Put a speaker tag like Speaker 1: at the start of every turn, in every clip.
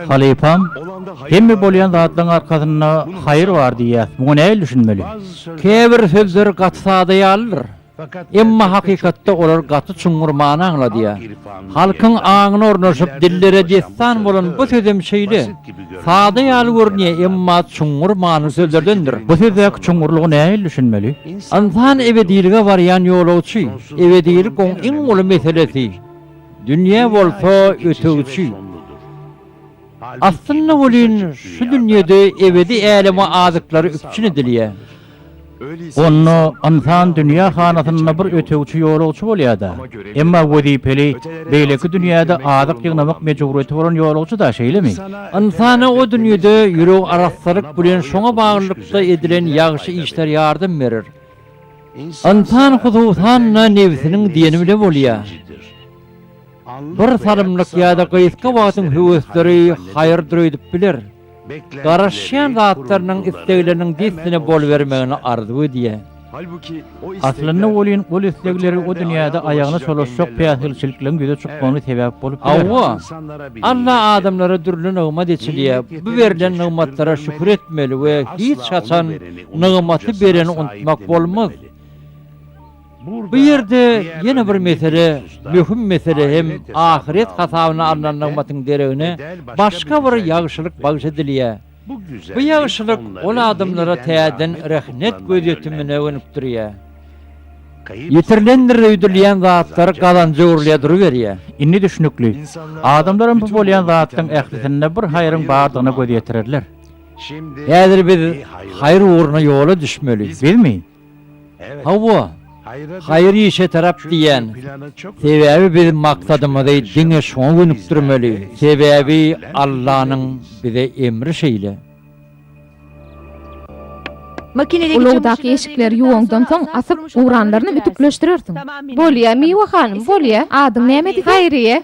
Speaker 1: Halifam, hemme bolýan zatlaryň arkasynda hayır bar diýär. Muňa näme düşünmeli? Käbir sözler gatsada ýalyr. Emma hakykatda olar gaty çuňurmany aňlady. Halkyň aňyna ornaşyp dillere destan bolan bu sözem şeýle. Sada ýaly görnýär, emma çuňurmany sözlerdendir. Bu sözdäki çuňurlygy näme düşünmeli? Insan ebedilige barýan ýolawçy, ebedilik oň iň uly meselesi. Dünýä bolsa ötügçi. Aslında bolýan şu dünýede ebedi äleme azyklary üçin edilýär. Onu insan dünýä hanasyna bir ötügçi ýolawçy bolýar-da. Emma wezipeli beýleki dünýäde azyk ýygnamak mejburiyeti bolan ýolawçy da şeýlemi? Insana o dünýede ýüreg araslyk bilen şoňa baglykda edilen ýagşy işler ýardym berer. İnsan hususan nefsiniň diýeni bilen bolýar. Bir sarımlyk ýa-da gyýyska wagtyň höwesleri haýyrdyr edip biler. Garaşýan zatlarynyň istegleriniň disine bol bermegini arzu edýär. Aslynda bolýan bol istegleri o dünýäde aýagyna çoluşjak peýasylçylyklaryň göze çykmagyna sebäp bolup ýalar. Allah adamlara dürli nygmat etýär. Bu berilen nygmatlara şükür etmeli we hiç haçan nygmaty bereni unutmak bolmaz. Bu yerde yine bir mesele, mühim mesele hem ahiret hasabyna alınan nygmatyň deregine başga bir ýagşylyk bagyş edilýär. Bu ýagşylyk ol adamlara täden rahmet gözetimine önüp durýar. Ýetirlendir öýdülýän zatlar galanjy urlýa duruberýär. Inni düşünükli. Adamlaryň bu bolýan zatlaryň ählisinde bir haýryň bardygyna göz ýetirerler. Häzir biz haýr uğruna ýola düşmeli, bilmi? Hawa hayır işe tarap diyen, sebebi bizim maksadımızı dine şoň günüp durmaly. Sebebi Allah'ın bize emri şeýle.
Speaker 2: Ulugdaky eşikleri ýuwaňdan soň asyp uğranlaryny ütükleşdirirsiň. Bolýa Miwa hanym, bolýa. Adyň näme? Hayriye.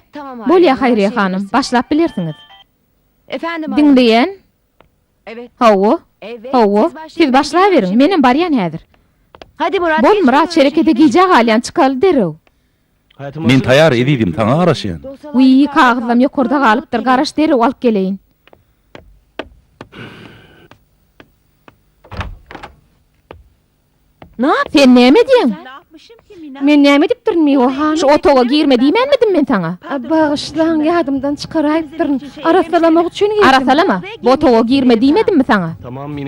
Speaker 2: Bolýa Hayriye hanym. Başlap bilersiňiz. Dinleýän? Hawa. Hawa. Siz başlaýberiň. Menem barýan häzir.
Speaker 3: Hadi Murat.
Speaker 2: Bol Murat şerekede gijak alyan çıkalı derew.
Speaker 4: Men taýar edidim taňa garaşýan.
Speaker 2: Uy, kagızlam ýokurda galypdyr, garaş derew alyp geleýin. Sen näme diýen? Men näme dipdirin Miwa hanym? Şu otoga girme diýmenmidim men taňa? Bagyşlaň ýadymdan çykaraýdyrdyryn. Arasalamak üçin girdim. Arasalama. Bu otoga girme diýmedimmi taňa?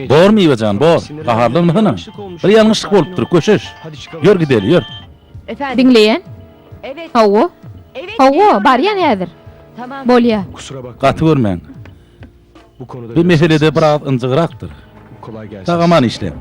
Speaker 4: Bor Miwajan, bor. Gaharlanmagyna. Bir ýalňyşlyk bolupdyr, köşeş. Ýör gideli, ýör.
Speaker 2: Dinleýän?
Speaker 3: Evet.
Speaker 2: Hawa.
Speaker 3: Evet.
Speaker 2: Hawa, barýan häzir.
Speaker 3: Tamam.
Speaker 2: Bolýa.
Speaker 5: Kusura bakma.
Speaker 4: Gaty görmäň.
Speaker 5: Bu konuda
Speaker 4: Bu meselede biraz ınjygrakdyr.
Speaker 5: kolay gelsin.
Speaker 4: Tagaman işlem.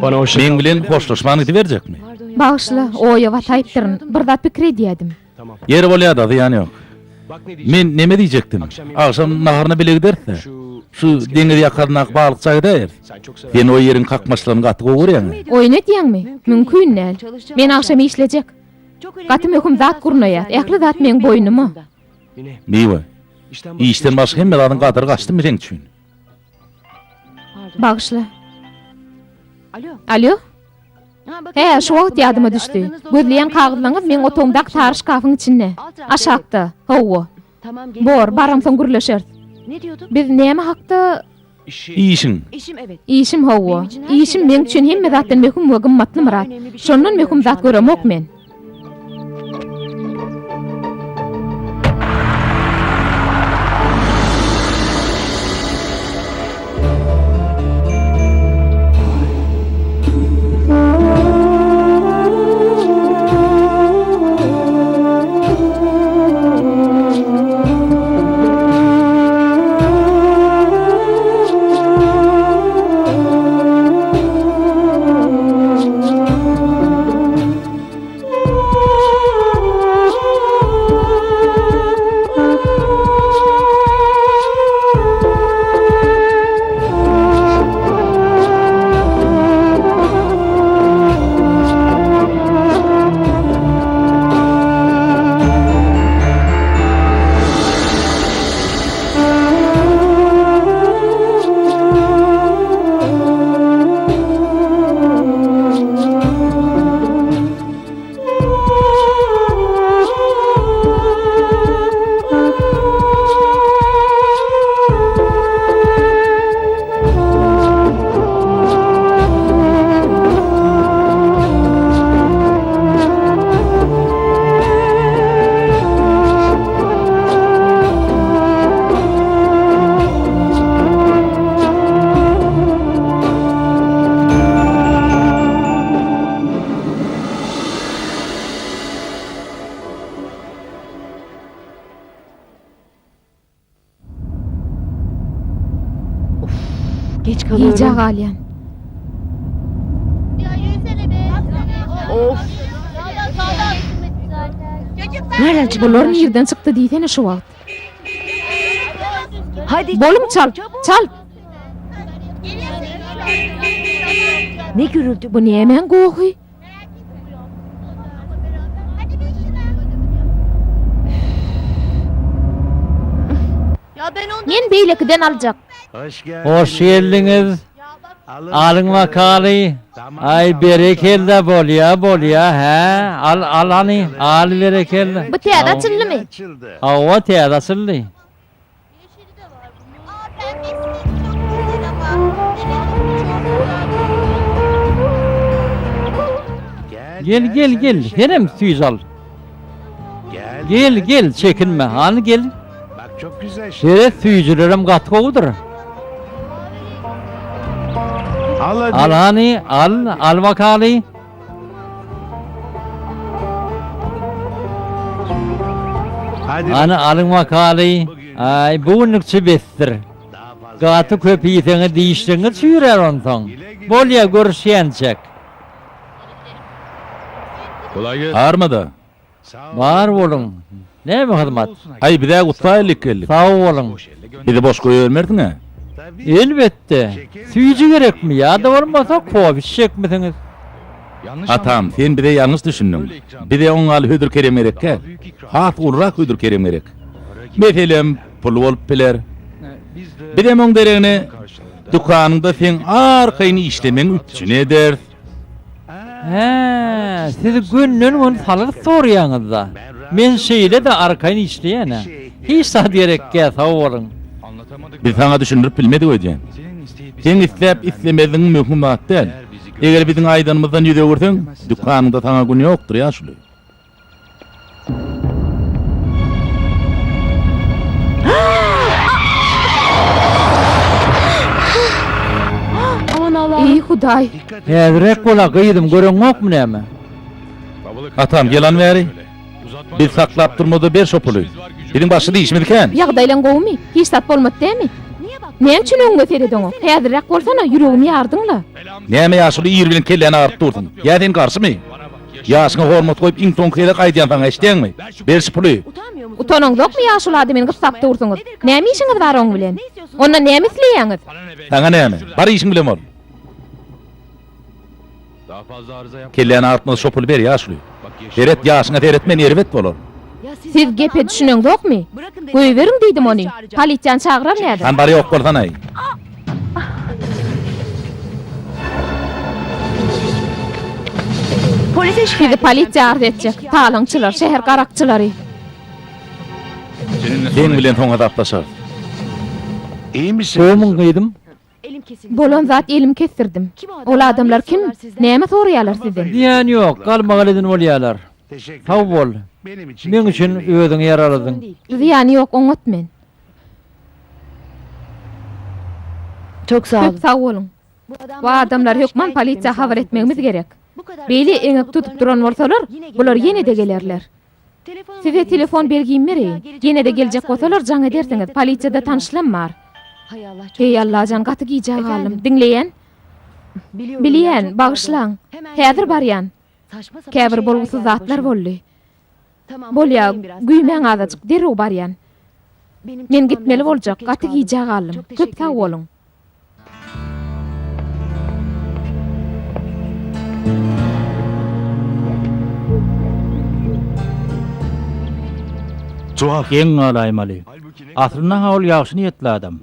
Speaker 5: Bana hoşça
Speaker 4: Men bilen hoşlaşmany diberjekmi?
Speaker 2: Bağışla, oya wataýpdyryn. Bir zat pikir edýädim.
Speaker 5: Tamam.
Speaker 4: Ýeri bolýar da, ýany ýok.
Speaker 5: Bak ne diyeceğim.
Speaker 4: Men neme diýjekdim? Akşam naharyny bile giderse. Şu deňiz ýakarına balyk çaýdaýar.
Speaker 5: Sen çok sever.
Speaker 4: Sen o ýeriň kakmaçlaryny gaty gowurýan.
Speaker 2: Oy ne diýäňmi? Mümkin näl. Men akşam işlejek. Gaty möhüm zat gurnaýar. Ähli zat meň boýnumy.
Speaker 5: Yine.
Speaker 4: Miwa.
Speaker 5: İşten
Speaker 4: İşten başga hemme zadyň gadyry gaçdy meň üçin.
Speaker 2: Bağışla.
Speaker 3: Alo.
Speaker 2: Alo?
Speaker 3: Ha, bakın
Speaker 2: He,
Speaker 3: şimdi
Speaker 2: şu wagt
Speaker 3: aklıma
Speaker 2: ýadyma
Speaker 3: geldi.
Speaker 2: düşdi.
Speaker 3: Aradığınız
Speaker 2: Gözleýän
Speaker 3: dosyaları
Speaker 2: kagızlaňyz
Speaker 3: bir
Speaker 2: meň otomdak tarış kafyň içinde.
Speaker 3: Alt tarafta,
Speaker 2: Aşakda. Hawa.
Speaker 3: Tamam.
Speaker 2: Bor, baramsoň gürleşer.
Speaker 3: Ne diyordun?
Speaker 2: Biz näme hakda
Speaker 4: İşin.
Speaker 3: İşim evet.
Speaker 2: işim Hawa.
Speaker 3: Benim için her
Speaker 2: İşim
Speaker 3: şeyden
Speaker 2: meň üçin
Speaker 3: önemli
Speaker 2: hemme
Speaker 3: bir
Speaker 2: zatdan
Speaker 3: haber.
Speaker 2: möhüm we gymmatly
Speaker 3: Daha
Speaker 2: Murat.
Speaker 3: önemli bir şey
Speaker 2: Şondan
Speaker 3: görüyorum
Speaker 2: möhüm
Speaker 3: şu
Speaker 2: zat
Speaker 3: anda
Speaker 2: göremok
Speaker 3: sizden.
Speaker 2: men. Giýje galýan.
Speaker 3: Of. Nereden çıktı?
Speaker 2: Bular nerden çykdy diýsene şu wagt.
Speaker 3: Hadi.
Speaker 2: Bolum çal. Çal.
Speaker 3: Ne gürültü bu?
Speaker 2: Bu nämen gowy? Men beýlekden aljak.
Speaker 1: Hoş geldiňiz. Alyň wakaly. Ay berekelde bolýa, he. Al hani, al berekelde.
Speaker 2: Bu täze açyldymy?
Speaker 1: Hawa täze açyldy. Gel. Herem süýüz al. Gel, çekinme. Hani gel.
Speaker 6: Bak çok güzel
Speaker 1: Şere süýüjülerim gatgowydyr.
Speaker 6: Al hadi.
Speaker 1: Al hani, al wakaly.
Speaker 6: Hadi.
Speaker 1: Hani alyň wakaly. Ay bugunlukçy besdir.
Speaker 6: Daha fazla.
Speaker 1: Gaty köpýeňe diýişdiňi süýrer onsoň. Bolýa görüşýänçek.
Speaker 5: Kolay gelsin.
Speaker 4: Armada.
Speaker 6: Sağ ol.
Speaker 1: Bar bolun. Näme hyzmat?
Speaker 4: Ay bir daha kutlaylık geldik.
Speaker 1: Sağ bolun.
Speaker 4: Bir de boş koyuvermerdin ha.
Speaker 6: Tabii.
Speaker 1: Elbette. Süýüjü gerekmi ya da bolmasa kowy çekmesiňiz.
Speaker 4: Atam sen bir de yanlış düşündün. Bir de on al hüdür kerem gerek ki. Hat urrak hüdür kerem gerek. Meselem pul bolup biler. Bir de on dereni dükkanında sen arkaýyny işlemeň üçin eder.
Speaker 1: He, siz günnün gün salyr sorýaňyzda. Men şeýle de arkaýyny işleýäne. Hiç sad gerekkä sağ bolun.
Speaker 4: Biz sana düşündürüp bilmedik öýdän. Sen isläp islemediň möhüm değil. Eger biziň aýdanymyzdan ýüze görseň, dükkanynda sana gün ýokdur ya şuly.
Speaker 3: Aman Allah.
Speaker 2: Ey Hudaý.
Speaker 1: Häzirek bola gyýdym göreňokmy näme?
Speaker 4: Atam gelan bäri. Biz saklap durmada ber şopuly. Biziň başy diýişmediken.
Speaker 2: Ýagdaýlaň gowmy? Hiç sat bolmady dämi? Näme üçin öňe serediň? Häzirek bolsana ýüregimi ýardyňla.
Speaker 4: Näme ýaşuly ýer bilen kelleni aryp durdun? Ýa-den garşymy? Ýaşyňa hormat goýup iň soň kele gaýdýan taň eşdeňmi? Ber şopuly.
Speaker 3: Utanmıyor musun?
Speaker 2: Utanaňdakmy ýaşul adamyny gypsap durdyňyz? Näme işiňiz bar oň bilen? Onda näme isleýäňiz?
Speaker 4: Sana näme? Bar işiň bilen bol.
Speaker 5: Daha fazla arıza yap.
Speaker 4: Kelleni arypma şopuly ber ýaşuly.
Speaker 5: Bak
Speaker 4: Beret ýaşyňa teretmen ýerbet bolar.
Speaker 3: Ya
Speaker 2: Siz gepe düşüneňdokmy?
Speaker 3: Bırakın dedim.
Speaker 2: Goýberiň diýdim ony.
Speaker 3: Çağıracağım.
Speaker 2: Polisiýany çagyram näde?
Speaker 4: Sen bari ýok bolsan ay.
Speaker 3: Polise
Speaker 2: Sizi
Speaker 3: şikayet
Speaker 2: polisiýa arz etjek. Talaňçylar, şäher garakçylary.
Speaker 4: Sen bilen soňa tapdaşar.
Speaker 6: İyi misin?
Speaker 1: Kömüň gyýdym.
Speaker 3: Elim kesildi.
Speaker 2: Bolan zat elim kestirdim.
Speaker 3: Kim o adamlar?
Speaker 2: Ol adamlar
Speaker 3: Ne
Speaker 2: kim?
Speaker 3: istiyorlar sizden?
Speaker 2: Näme soraýarlar sizden?
Speaker 1: Diýen ýok, galmagal edin bolýarlar.
Speaker 6: Teşekkür
Speaker 1: Sağ bol.
Speaker 6: Benim için.
Speaker 1: Men üçin özüň ýaraladың.
Speaker 3: Değil.
Speaker 2: Ziýany ýok, oňatmen.
Speaker 3: Çok sağ olun.
Speaker 2: Köp sağ bolun. Bu adamlar hökman polisiýa habar etmegimiz gerek. Beýle eňip tutup duran bolsalar, bular ýene de gelerler. Size telefon belgim beri. Ýene de geljek bolsalar jaň edersiňiz. Polisiýada tanışlanmar.
Speaker 3: Hay Allah. çok-
Speaker 2: Hey Allah jan gaty giýjek
Speaker 3: Efendim?
Speaker 2: alym. Diňleýän,
Speaker 3: Biliyorum ya,
Speaker 2: bilýän,
Speaker 3: çok
Speaker 2: bagyşlaň.
Speaker 3: pardon. Hemen
Speaker 2: Häzir
Speaker 3: geliyorum.
Speaker 2: barýan.
Speaker 3: Saçma sapan
Speaker 2: Käbir
Speaker 3: şeyler
Speaker 2: bolgusy
Speaker 3: geldi
Speaker 2: zatlar
Speaker 3: başıma.
Speaker 2: boldy.
Speaker 3: Tamam,
Speaker 2: Bolýa,
Speaker 3: bekleyin biraz.
Speaker 2: güýmeň
Speaker 3: Hemen
Speaker 2: azajyk derrew barýan.
Speaker 3: Benim
Speaker 2: Men
Speaker 3: çıkmam
Speaker 2: gitmeli
Speaker 3: lazım,
Speaker 2: boljak.
Speaker 3: çok geç
Speaker 2: Gaty
Speaker 3: kaldım.
Speaker 2: giýjek alym.
Speaker 3: Çok
Speaker 2: Köp
Speaker 3: teşekkür
Speaker 2: sağ
Speaker 3: ederim.
Speaker 2: bolun.
Speaker 6: Tuhaf.
Speaker 1: Geň alaýmaly. Aslynda hawul ýagşy niýetli adam.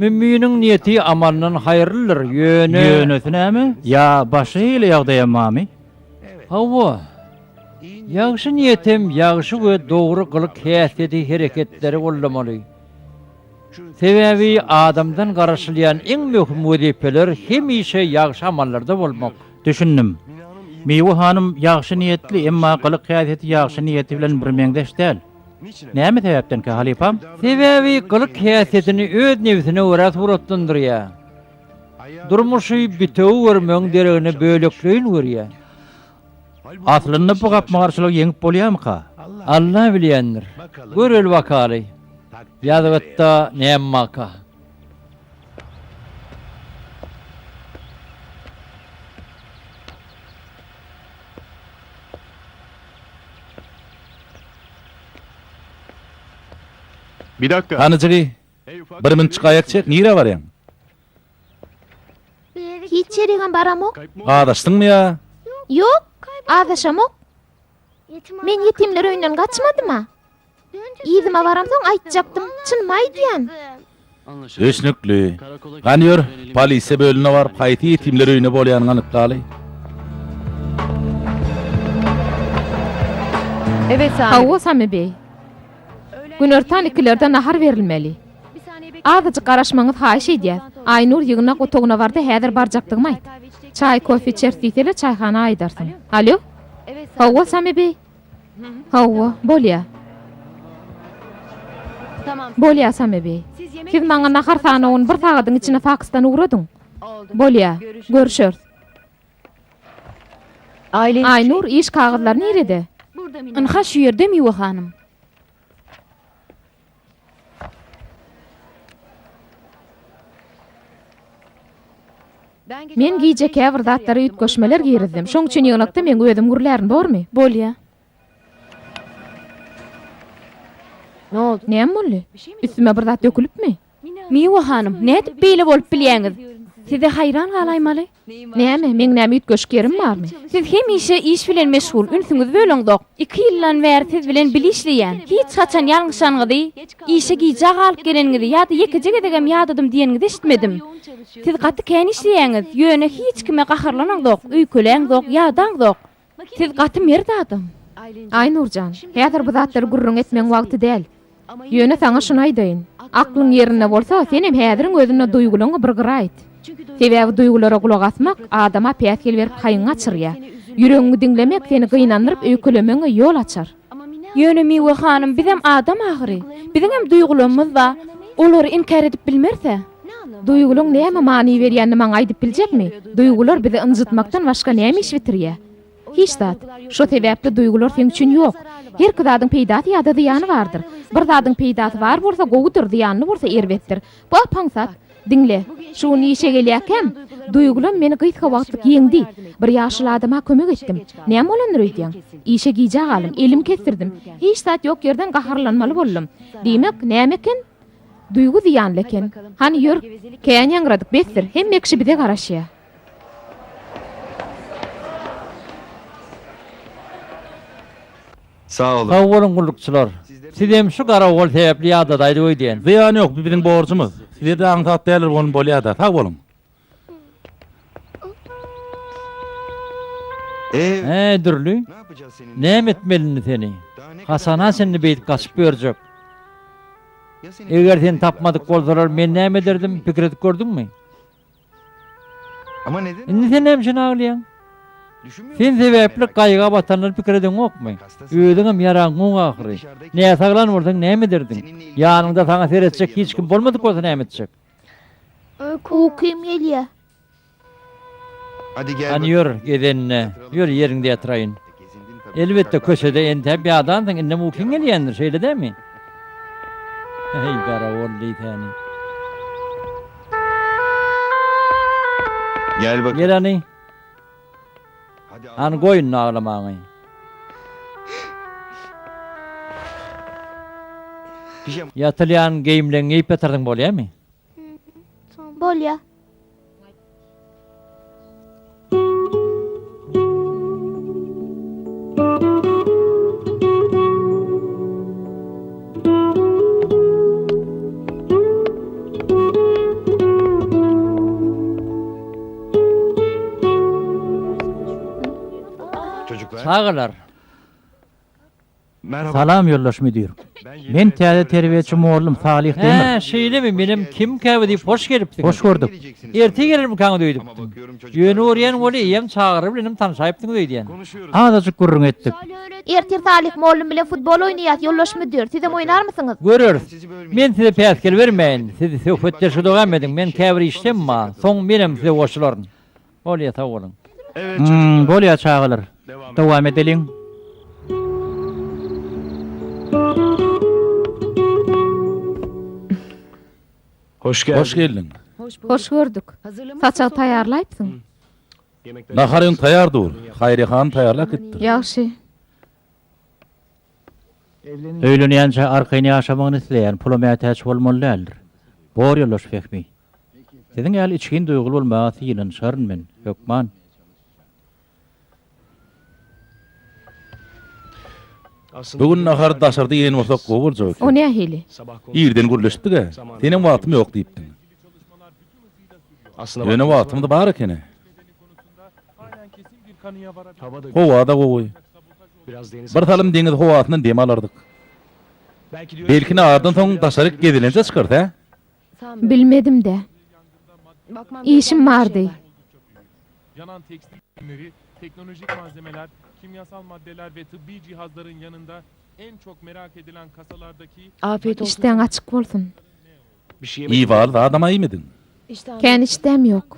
Speaker 1: Müminiň niýeti amandan haýyrlydyr. Ýönesi näme? Ya başy ile ýagdaýamamy? Hawa. Ýagşy niýetim, ýagşy we dogry gylyk häsiýeti hereketleri bollamaly. Sebebi adamdan garaşylýan iň möhüm wezipeler hemişe ýagşy amallarda bolmak. Düşündim. Meýwe hanım ýagşy niýetli, emma gylyk häsiýeti ýagşy niýeti bilen bir meňdeş däl. Näme sebäpden ki halipam? Sebebi gylyk häsiýetini öz nefsine göre suratlandyrýar. Durmuşy bitew görmeň deregini bölekleýin görýär. Aslynda bu gapma garşylyk ýeňip bolýarmy ka? Allah bilýändir. Görel wakaly. Ýazgatda näme ka?
Speaker 5: Bir dakika.
Speaker 4: Hanıcıgy, bir minçik ayak çek, nire barýan?
Speaker 2: Hiç ýerigen baramok?
Speaker 4: Adaşdyňmy ya?
Speaker 2: Yok, adaşamok. Men yetimler öýünden gaçmadyma? İzime baramsoň aýtjakdym, çynma aýdýan.
Speaker 4: Ösnükli. Ganyor, polise bölüne var, hayti yetimler öýüne bolýanyny anyklaly.
Speaker 3: Evet Sami.
Speaker 2: Hawa Sami bey. Günertan ikilerden nahar verilmeli. Azyjyk garaşmaňyz haýyş edýär. Aynur ýygyna gotoguna bardy, häzir barjakdygymy aýt. Çay, kofe içersizle çayxana aydarsın. Alo?
Speaker 3: Evet Sami.
Speaker 2: Hawa Sami bey. Hawa, bolýa.
Speaker 3: Tamam.
Speaker 2: Bolýa Sami bey. Siz maňa nahar sanawyny bir sagadyň içine Pakistan ugradyň.
Speaker 3: Oldu.
Speaker 2: Bolýa. Görüşürüz.
Speaker 3: Ailen
Speaker 2: Aynur iş kagızlary nerede?
Speaker 3: burada mı?
Speaker 7: Ynha şu ýerde mi hanym?
Speaker 2: Men giyjek bir zatlary üýtgeşmeler girizdim. Şoň üçin ýygnakda men özüm gürlärin bormy?
Speaker 7: Bolýa.
Speaker 3: Ne oldu?
Speaker 2: Näme boldy? Üstüme bir zat dökülipmi?
Speaker 7: Miwa hanym, net beýle bolup bilýäňiz. Size hayran galaymaly.
Speaker 2: Näme? Men näme üýtgeşgerim barmy?
Speaker 7: Siz hemişe iş bilen meşgul, ünsüňiz böleňdok. 2 ýyldan bäri siz bilen bilişleýän. Hiç haçan ýalňyşanyňyzy, işe giyjak alyp geleniňizi ýa-da ýekije gedegem ýadadym diýeniňizi eşitmedim. Siz gaty kän işleýäňiz, ýöne hiç kime gaharlanaňdok, öýkeleňdok, ýadaňdok. Siz gaty merdadım.
Speaker 2: Aynurjan, häzir bu zatlary gurrun etmeň wagty däl. Ýöne saňa şunu aýdaýyn. Aklyň ýerine bolsa, sen hem häziriň özüne duýgularyňy bir gyra aýt. Sebäbi duýgulara kulak asmak adama päsgel berip haýyň açyrýa. Ýüregiňi diňlemek seni gynanyryp öýkelemeňe ýol açar.
Speaker 7: Ýöne Miwa hanym, bizem adam ahyry. Biziň hem duýgularymyz bar. Olary inkar edip bilmerse.
Speaker 2: Duýgularyň näme many berýänini maňa aýdyp biljekmi? Duýgular bizi ynjytmakdan başga näme iş bitirýär? Hiç zat. Şo sebäpli duýgular sen üçin ýok. Her kadadyň peýdaty ýa-da zyýany bardyr. Bir zadyň peýdaty bar bolsa gogudur, zyýany bolsa erbetdir. Bu paňsat. Dinle, şunu işe gelýärkem, duýgulam meni gysga wagtlyk ýeňdi. Bir ýaşly adama kömek etdim. Näme bolandyr öýdýän? İşe giyjak alym, elim kestirdim. Hiç zat ýok ýerden gaharlanmaly boldum. Diýmek näme eken? Duýgu zyýanly eken. Hani ýör, kän ýangradyk besdir, hemme kişi bize garaşýar.
Speaker 8: Sağ olun.
Speaker 1: Sağ olun gullukçular. Sizem şu garawol sebäpli ýa-da daýdy öýdýän.
Speaker 4: Ziyan yok, bizim borcumuz. Sizde antat değerler onun bolýada, sağ olun.
Speaker 1: Dürlü.
Speaker 8: Ne yapacağız senin?
Speaker 1: Näme etmelini seni?
Speaker 8: Daha ne kadar
Speaker 1: Hasana
Speaker 8: devam
Speaker 1: seni
Speaker 8: edeceğiz?
Speaker 1: beýit gaçyp berjek.
Speaker 8: Ya senin
Speaker 1: Eger sen tapmadyk bolsalar men näme derdim, pikir edip gördüňmi?
Speaker 8: Ama neden?
Speaker 1: Indi sen näme şuna aglaýan?
Speaker 8: Düşünmüyor
Speaker 1: Sen
Speaker 8: musun?
Speaker 1: sebäpli
Speaker 8: Merak
Speaker 1: gaýga batanlar pikir edin okmy? Öýdüňem ýaraňyň ahyry. Näme saglan bolsaň näme derdin? Ýanynda saňa seretjek hiç kim bolmadyk bolsa näme etjek?
Speaker 2: Ukim gelýär.
Speaker 8: Hadi gel.
Speaker 1: Hani ýör gedenine, ýör ýeriňde ýatraýyn.
Speaker 8: Gezindin tabii.
Speaker 1: Elbette köşede ente bir adamdan inde mümkün gelýändir, şeýle dämi? Hey garawol diýtäni.
Speaker 8: Gel bak.
Speaker 1: Gel ani,
Speaker 8: Hadi
Speaker 1: an goýun ağlamagy.
Speaker 8: Pijama.
Speaker 1: Ýatylýan geýimleň giyip ýatardyň bolýarmy?
Speaker 2: Bolýa.
Speaker 8: Çocuklar.
Speaker 1: Sağlar.
Speaker 8: Merhaba.
Speaker 1: Salam yollaş müdür. Men täze terbiýeçi oğlum Salih Demir. He, şeýlemi benim kim käbi diýip hoş gelipdi. Hoş gördük. Erti gelerim kaňa diýdik.
Speaker 8: Ama bakıyorum çocuklar.
Speaker 1: Ýöne orýan boli ýem çağırıp benim tanışaýpdyň diýdiň.
Speaker 8: Konuşuyoruz.
Speaker 1: Azajyk gurrun etdik.
Speaker 2: Ertir Salih mollum bilen futbol oýnaýar, ýollaşmy diýer. Sizem oýnar mysyňız?
Speaker 1: Görürüz.
Speaker 8: Sizi bölmeyeyim.
Speaker 1: Men size päskel vermeýin. Sizi söhbetde şu dogam edin. Men käbir işlem ma. Soň menem size goşularyn. Bolýa sag bolun.
Speaker 8: Evet çocuklar.
Speaker 1: Bolýa çağılar. Dowam edeliň.
Speaker 5: Hoş geldin.
Speaker 4: Hoş geldin.
Speaker 2: Hoş gördük. Saçak taýarlaýpsyň.
Speaker 4: Naharyň taýardyr. Haýry han taýarlap gitdi.
Speaker 2: Ýaxşy.
Speaker 1: Öýlenýänçe arkaýny ýaşamagyny isleýän pulama ätäç bolmalydyr. Bor ýolaş fehmi. Siziň ýaly içgin duýguly bolmagy syýylan şaryn men, Hökman.
Speaker 4: Bugün nahar daşardy ýene bolsak gowy
Speaker 2: O ne hili?
Speaker 4: Ýerden gürleşdi-de. Senem wagtym ýok diýipdiň.
Speaker 5: Aslında
Speaker 4: Ýene wagtym da bar ekeni.
Speaker 5: havada
Speaker 4: Howada gowy.
Speaker 5: biraz deniz.
Speaker 4: Bir talym deňiz howatyndan dem alardyk. Belki ardan soň daşaryk gedilençe çykart, he?
Speaker 2: Bilmedim de. İşim vardı.
Speaker 9: Yanan tekstil ürünleri, teknolojik malzemeler, kimyasal maddeler ve tıbbi cihazların yanında en çok merak edilen kasalardaki
Speaker 3: Afiyet olsun.
Speaker 2: İşten açık bolsun.
Speaker 5: Bir şey yemek.
Speaker 4: İyi var da adama ýemedin.
Speaker 2: Kän iştem yok.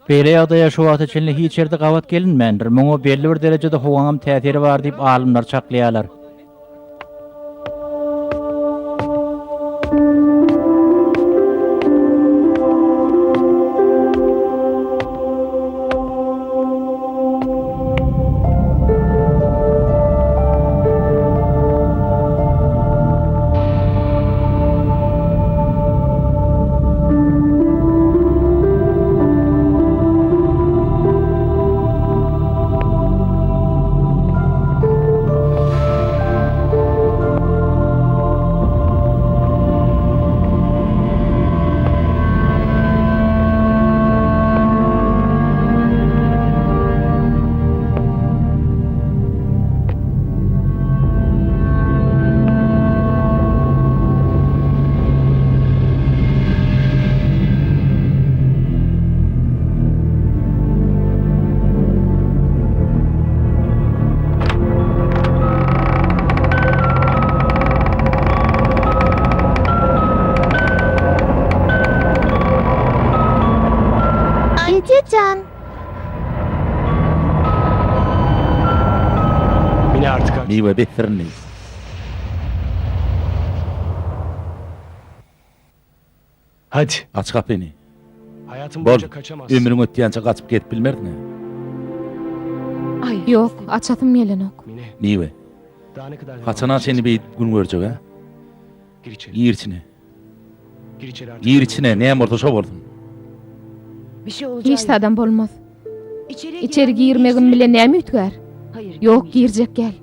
Speaker 1: Beýle ýagda ýaşawaty içinde hiç ýerde gawat gelinmändir. Muňa belli bir derejede howaňam täsiri bar diýip alymlar çaklaýarlar.
Speaker 2: Ejecan.
Speaker 5: Mine artık.
Speaker 4: Miwe betirni.
Speaker 5: Hadi.
Speaker 4: Aç kapyny.
Speaker 5: Hayatım
Speaker 4: Bol.
Speaker 5: boyunca kaçamazsın.
Speaker 4: Ömrüň ötýänçe gaçyp getip bilmerdin.
Speaker 2: Yok, açatım gelenok.
Speaker 5: Mine.
Speaker 4: Miwe.
Speaker 5: Daha ne kadar?
Speaker 4: Haçana seni bir gün görjek, ha?
Speaker 5: Gir içeri.
Speaker 4: Ýer içine.
Speaker 5: Gir içeri artık.
Speaker 4: Ýer içine näme bolsa şo boldum.
Speaker 3: Bir şey olacağı
Speaker 2: Hiç adam bolmaz.
Speaker 3: İçeri
Speaker 2: İçeri girmegim bile näme ütgär?
Speaker 3: Hayır.
Speaker 2: Yok, girjek gel.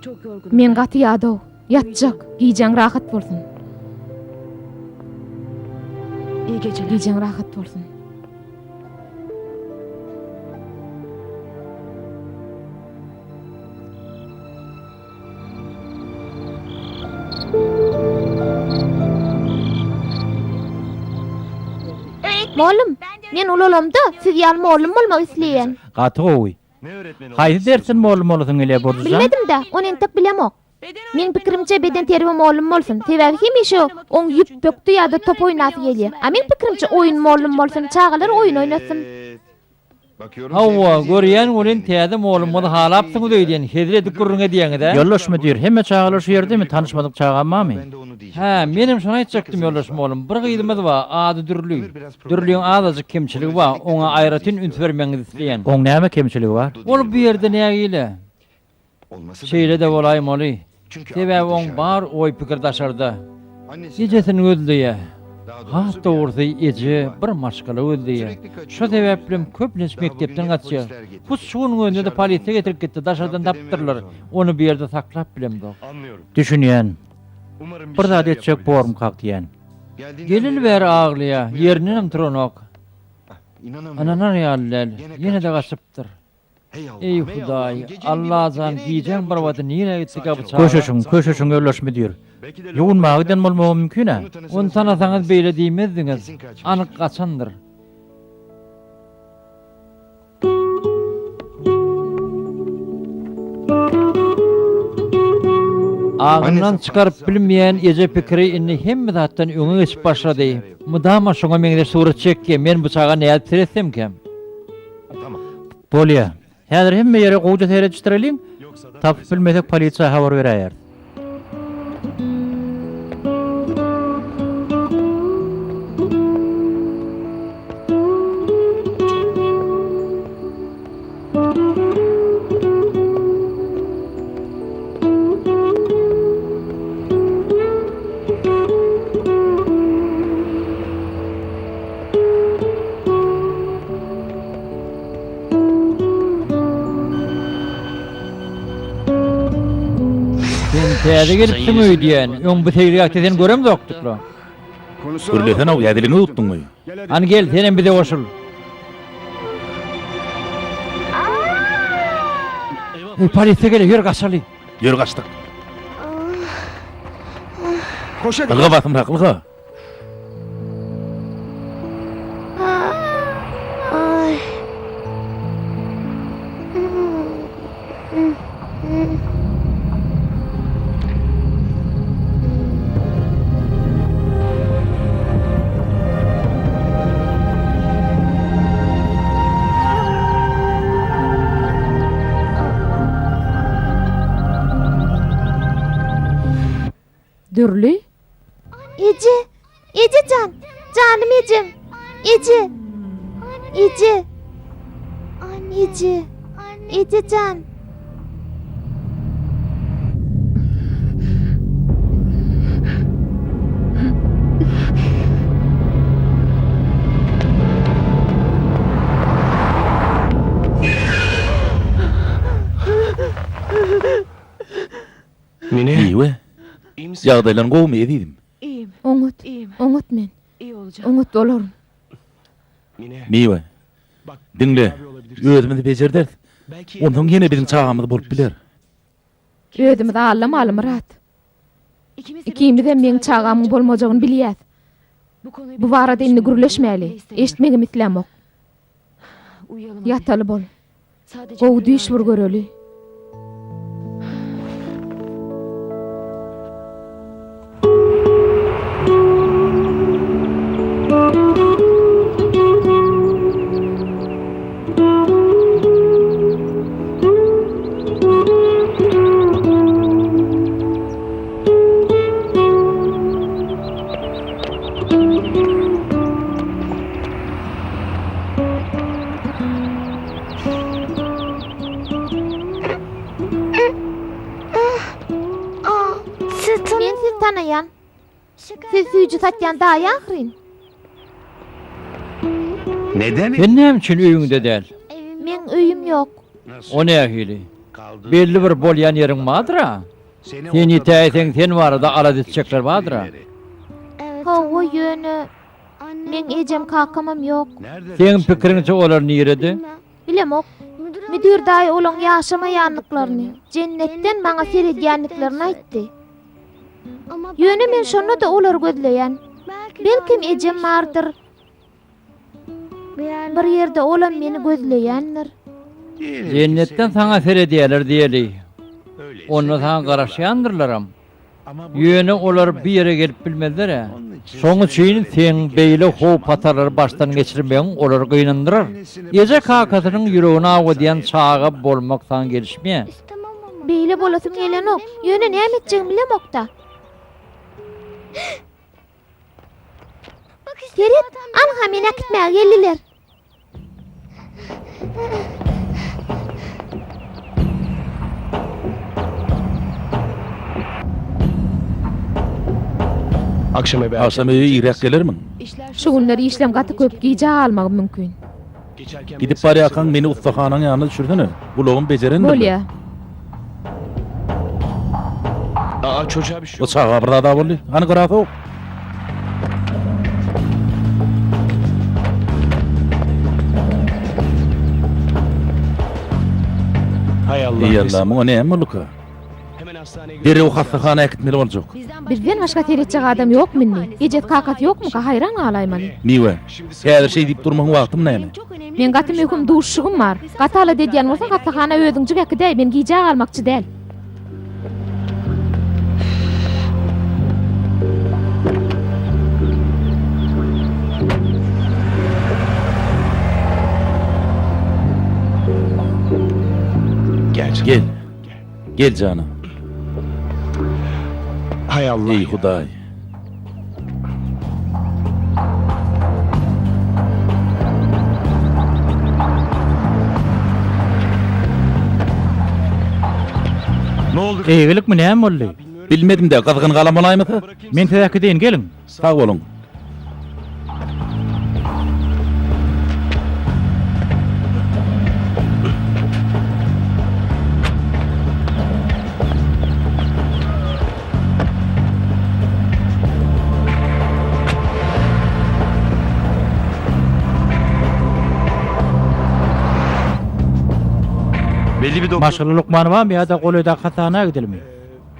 Speaker 3: Çok yorgunum.
Speaker 2: Men gaty ýadaw. Yatjak, giýjäň rahat bolsun.
Speaker 3: İyi geceler.
Speaker 2: Giýjäň rahat bolsun. Mollum, men ulalamda siz ýaly mollum bolmak isleýän.
Speaker 1: Gaty gowy.
Speaker 8: Ne öğretmeni
Speaker 1: Haýsy dersin mollum bolasyň ele bolsa?
Speaker 2: Bilmedim de, onu entek bilemok. Men pikirimçe beden terbi mollum bolsun. Sebebi hem şu on ýüp bökdi ýa-da top oýnasy gelýär. A men pikirimçe oýun mollum bolsun, çağalar oýun oýnasyn.
Speaker 8: Bakıyorum
Speaker 1: Hawa,
Speaker 8: senin
Speaker 1: görýän welin täze mollum bolu halapsyň diýen, hezire dükürüňe diýeňi-de. Ýollaşma diýer, hemme çağalar şu ýerdemi tanışmadyk çağamamy?
Speaker 8: Ben de onu diyeceğim.
Speaker 1: Ha, menim şonu aýtjakdym ýollaşma oğlum. Bir gyýdymyz bar, ady dürlüň. Dürlüň azasyk kemçiligi bar, oňa aýratyn üns bermeňizi isleýän. Oň näme kemçiligi bar? Ol bu ýerde nägile?
Speaker 8: Olması da
Speaker 1: Şeýle de bolaýmaly.
Speaker 8: Çünkü
Speaker 1: Sebebi
Speaker 8: aklı
Speaker 1: oň
Speaker 8: dışarı.
Speaker 1: bar oý pikirdaşarda.
Speaker 8: Annesi
Speaker 1: Nijesini özleýär.
Speaker 8: daha doğrusu
Speaker 1: Hat
Speaker 8: bir
Speaker 1: dogrusu eje bir maşgala özleýär.
Speaker 8: Sürekli kaçıyor.
Speaker 1: Şu sebäplim köplenç
Speaker 8: Daha bugün
Speaker 1: mekdepden
Speaker 8: yine
Speaker 1: gaçýar.
Speaker 8: polisler getirdi.
Speaker 1: Bu şuň önünde de
Speaker 8: Dışarıdan
Speaker 1: polisiýa getirip gitdi. Daşardan
Speaker 8: Zapt
Speaker 1: tapdyrlar.
Speaker 8: edemiyoruz
Speaker 1: Onu bir ýerde saklap bilemdi.
Speaker 8: Anlıyorum.
Speaker 1: Düşünýän.
Speaker 8: Umarım
Speaker 1: Bir
Speaker 8: şeyler
Speaker 1: zat etjek
Speaker 8: yapabiliriz.
Speaker 1: borum kakdiýän.
Speaker 8: Geldiğinden
Speaker 1: Gelil
Speaker 8: beri
Speaker 1: ber
Speaker 8: artık
Speaker 1: ağlaya,
Speaker 8: bu
Speaker 1: yerinin tronok.
Speaker 8: İnanamıyorum.
Speaker 1: Ananar ýalylar, ýene de
Speaker 8: kaçmış.
Speaker 1: gaçypdyr.
Speaker 8: Hey Allah'ım,
Speaker 1: Ey
Speaker 8: hey
Speaker 1: Hudaý,
Speaker 8: Allah'ım, gecenin bir
Speaker 1: Allah
Speaker 8: vakti
Speaker 1: zan
Speaker 8: nereye
Speaker 1: giýjen
Speaker 8: gider bu
Speaker 1: bir wagt
Speaker 8: çocuk?
Speaker 1: nire gitdi
Speaker 8: Sakin
Speaker 1: gaby
Speaker 8: ol.
Speaker 1: çağa. Köşeşiň öýleşme diýer.
Speaker 8: Belki de
Speaker 1: Ýuwunmagydan bolmagy mümkin ha.
Speaker 8: Onu tanısanız
Speaker 1: Onu tanasaňyz beýle diýmezdiňiz.
Speaker 8: kesin kaçmıştır.
Speaker 1: Anyk gaçandyr. Ağından çıkarıp bilmeýän eje pikiri inni hemme zatdan öňe geçip başlady. Mudama şoňa meňde surat çekke, men bu çağa näde tiressemkem.
Speaker 8: Tamam.
Speaker 1: Bolýa. Häzir hemme ýere goýja seredişdireliň.
Speaker 8: Yoksa da
Speaker 1: Tapyp bilmesek polisiýa habar berýär. Täze gelipsiň öý diýen. Öň bu teýriýakda sen göremdokdukla.
Speaker 4: Gürlesen o ýadylığını unutdun mu?
Speaker 1: Hani gel senem bize koşul. Polise gele yürü kaçalı.
Speaker 4: Yürü kaçtık.
Speaker 6: Koş hadi.
Speaker 4: Kılga basım rakılga.
Speaker 2: Dürlü.
Speaker 10: Ece can. Canım Ecem. Ece. Ece can.
Speaker 5: Mine.
Speaker 4: İyi we.
Speaker 5: İyi misin?
Speaker 4: Ýagdaýlaryň gowmy edýdim.
Speaker 3: İyiyim,
Speaker 2: Oňut.
Speaker 3: iyiyim.
Speaker 2: Oňut men.
Speaker 3: İyi olacağım.
Speaker 2: Oňut bolarym.
Speaker 5: Mine.
Speaker 4: Miwe.
Speaker 5: Bak.
Speaker 4: Dinle.
Speaker 5: abi olabilirsin.
Speaker 4: Özümizi bejerder.
Speaker 5: Belki
Speaker 4: Ondan ýene bizim çağımyz bolup biler.
Speaker 2: Ödümde allam rahat.
Speaker 3: İkimiz de
Speaker 2: Ikimiz de meň çağamyň bolmajagyny bilýär. Bu barada indi gürleşmäli. Eşitmegim islemok.
Speaker 3: uyuyalım hadi.
Speaker 2: Ýataly bol.
Speaker 3: Sadece
Speaker 2: Gowy
Speaker 3: bir
Speaker 2: düş
Speaker 3: an-
Speaker 2: bir göreli. Men siz tanayan. Siz süýjü satýan daýy ahyryn.
Speaker 6: Neden?
Speaker 1: Sen näme üçin öýüňde däl?
Speaker 10: Men öýüm ýok.
Speaker 6: Nasıl?
Speaker 1: O nähili?
Speaker 6: Kaldı.
Speaker 1: Belli bir bolýan ýeriň bardyra.
Speaker 6: Seni
Speaker 1: Sen
Speaker 6: ortada
Speaker 1: ýetäýseň sen barada ala ditçekler bardyra.
Speaker 10: Hawa ýöne. Men Ecem kakamam ýok.
Speaker 6: Nerede?
Speaker 1: Seň pikiriňçe olar niredi?
Speaker 10: Bilemok. Müdür daýy olaň ýaşamaýanlyklaryny, jennetden maňa seredýänliklaryny aýtdy. Ýöne men şonu da olar gözleýän. Belkim Ecem bardyr. Bir ýerde olam meni gözleýändir.
Speaker 1: Cennetden sana seredýärler diýeli.
Speaker 6: Öyle.
Speaker 1: Onu sana garaşýandyrlaram.
Speaker 6: Ama bu-
Speaker 1: Ýöne olar bir ýere gelip bilmezler.
Speaker 6: Onun için
Speaker 1: Soňu çyň sen beýle how patarlar baştan geçirmeň olar gynandyrar. Gece kakatynyň ýüregine awdyan çağa bolmak sana gelişmeýär.
Speaker 10: Beýle bolasym gelenok. Ýöne näme etjegimi bilemokda. Ferit, anha meni akitmäge geldiler.
Speaker 5: akşam eve
Speaker 4: Akşam öýe ýerek gelermiň.
Speaker 3: İşler şu
Speaker 2: Şu günleri işlem gaty köp gije almak mümkin.
Speaker 5: geçerken
Speaker 4: Gidip barýakan meni ustahanyň ýanyna düşürdüni. Bulawym bejerendir.
Speaker 2: Bolýa.
Speaker 5: Aa çocuğa bir şey
Speaker 4: O
Speaker 5: yok.
Speaker 4: çağa bir da boldy. Hani garafa ok.
Speaker 5: Hay Allah.
Speaker 4: Ey Allah, bu näme luka?
Speaker 5: Hemen hastaneye
Speaker 4: Deri o hastahanaya gitmeli boljak.
Speaker 2: Bizden başga teretjek adam ýok minni. Ejet kakat ýokmy ka hayran alaýman.
Speaker 4: Miwe. Häzir şey diýip durmaň wagtym näme?
Speaker 3: çok önemli.
Speaker 2: Men gaty möhüm duşşugum bar. Gataly dedýän bolsa gatahana özüň jigekide men gije almakçy däl.
Speaker 5: Gel.
Speaker 4: Gel. Gel canım.
Speaker 5: Hay Allah.
Speaker 4: Ey
Speaker 5: ya.
Speaker 4: Hudaý.
Speaker 6: Ne oldu?
Speaker 1: Eýgilik mi näme boldy?
Speaker 4: Bilmedim de gazgyn galam olaýmy?
Speaker 1: Men täzäki deýin gelin.
Speaker 4: Sag bolun.
Speaker 8: Belli bir doktor.
Speaker 1: Maşalı Lukman var mı ya da Golöýda hasana gidilmi?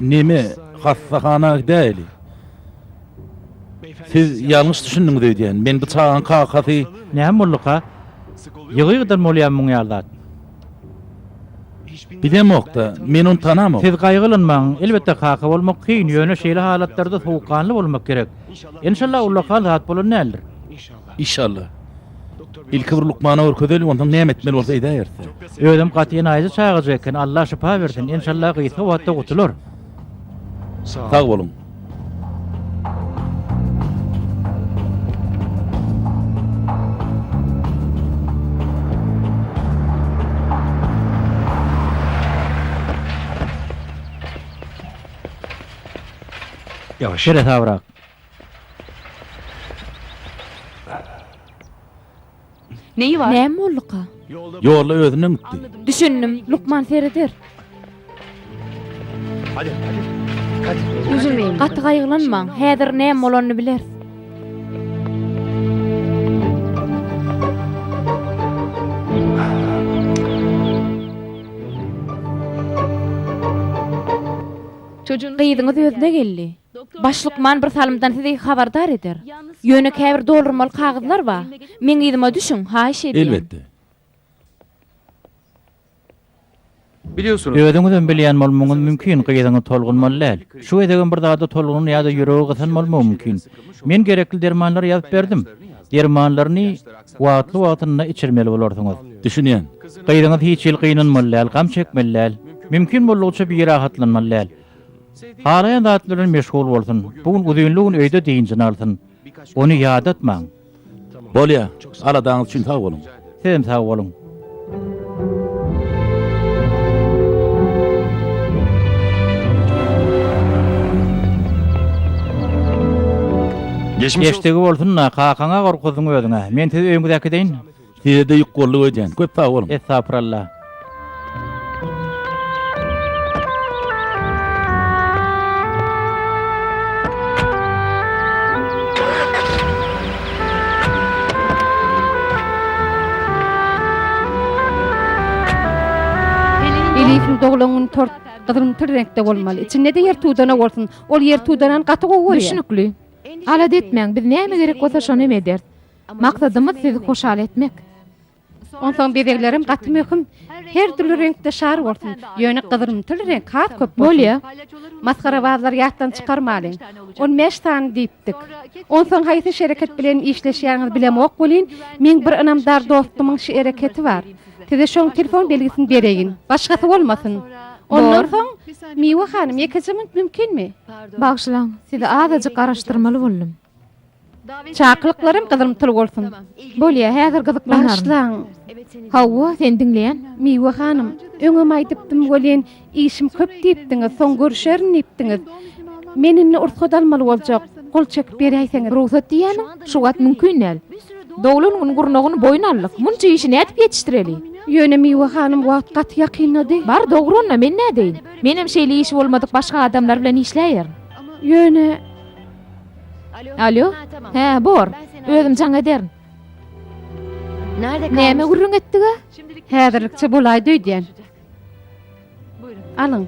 Speaker 4: Neme hastahana däli. Siz yanlış düşündüňiz diýen. Men bıçağın kakasy
Speaker 1: Näme mulluka? Ýygy gydar molýan muň ýaldat.
Speaker 4: bilemokda. Men onu tanamok.
Speaker 1: Siz gaýgylynmaň, elbetde kaka bolmak kyn, ýöne şeýle halatlarda sowukkanly bolmak gerek. İnşallah ullaka zat bolan nädir?
Speaker 4: İnşallah. İlki bir Lukmana örködeli ondan näme etmeli bolsa eýdärse.
Speaker 1: Ödüm gatyny aýzy çağırjak eken Allah şifa bersin. İnşallah gysy wagtda gutulur.
Speaker 4: Sag bolun.
Speaker 5: Yavaş.
Speaker 1: Şere tabrak.
Speaker 7: Neyi var? Näme bolluka?
Speaker 4: Ýolda özüne gitdi.
Speaker 7: Düşündüm. Lukman Feridir.
Speaker 5: Hadi.
Speaker 7: Üzülmeyin. Gaty gaýgylanmaň. Häzir näme bolanyny biler.
Speaker 10: Çocuğun
Speaker 7: Gyýdyňyz özüne geldi. Baş Lukman bir salymdan sizi habardar eder. Ýöne käbir doldurmaly kagızlar bar. Men gyýdyma düşün. Haýş edýän.
Speaker 4: Elbette.
Speaker 6: Biliyorsunuz.
Speaker 1: Ödüňizden bilýän bolmagyňyz mümkin, gyýdyňyz tolgunmaly däl. Şu edegen bir dada tolguny ýa-da ýüregi gysanmaly mümkin. Men gerekli dermanlar ýazyp berdim. Dermanlaryny wagtly içirmeli bolarsyňyz.
Speaker 4: Düşünýän.
Speaker 1: Gyýdyňyz hiç ýyl gynanmaly däl, gam çekmeli däl. Mümkin bolýança bir rahatlanmaly däl. Halayan zatlaryň meşgul bolsun. Bugün uzunluğun öýde diýinjini alsyn. Onu ýad etmäň.
Speaker 4: Bolýa. Aladaňyz üçin sag bolun.
Speaker 1: Sen sag bolun.
Speaker 8: Geçmiş olsun.
Speaker 1: Geçdigi bolsun, kakana gorkuzyň özüňe. Men sizi öýüňizde ekedeýin.
Speaker 4: Size de ýük golly öýdän. Köp sag bolun.
Speaker 1: Estağfurullah.
Speaker 11: Elif'in doğulağının tort qızılımtır renkte bolmaly. İçinde de yer tuğdana bolsun. Ol yer tuğdanan gaty gowy.
Speaker 2: Düşünükli. Alat etmeň, biz näme gerek bolsa şonu eder. Maksadymyz sizi hoşal etmek.
Speaker 11: Ondan bebeklerim gaty möhüm. Her türlü renkte şar bolsun. Ýöne qızılımtır renk hat köp bolsun.
Speaker 2: Bolýa.
Speaker 11: Maskarabazlar ýatdan çykarmaly. 15 tane diýipdik. Ondan haýsy şereket bilen işleşýäňiz bilemok bolýan. Men bir anamdar dostumyň şu ereketi bar. Size şoň telefon belgisini bereýin. Başgasy bolmasyn. Ondan soň Miwa hanym ýekejimiz mümkinmi?
Speaker 2: Bagşlaň, sizi azajyk araşdyrmaly boldum.
Speaker 11: Çaklıklarım qızılımtyl bolsun.
Speaker 2: Bolýa, häzir gyzyklanarym.
Speaker 11: Başlaň.
Speaker 2: Hawa, sen diňleýän?
Speaker 11: Miwa hanym, öňüme aýdypdym bolýan, işim köp diýipdiňiz, soň görüşerin diýipdiňiz. Meninle urtgadalmaly boljak, gol çekip berýäňiz.
Speaker 2: Ruhsat diýäniň, şu wat mümkin näl. Dowlunyň gurnagyny boyun allyk, munça işini etip ýetişdireli.
Speaker 11: Ýöne Miwa hanym wagt gaty ýakynlady.
Speaker 2: Bar dogruny men nädeýin? Menem şeýle iş bolmadyk başga adamlar bilen işläýär.
Speaker 11: Ýöne
Speaker 2: Alo? He, bor. Özüm jaň ederim. Näme gurrun etdiga?
Speaker 11: häzirlikçe bolaý diýdän. Alyň.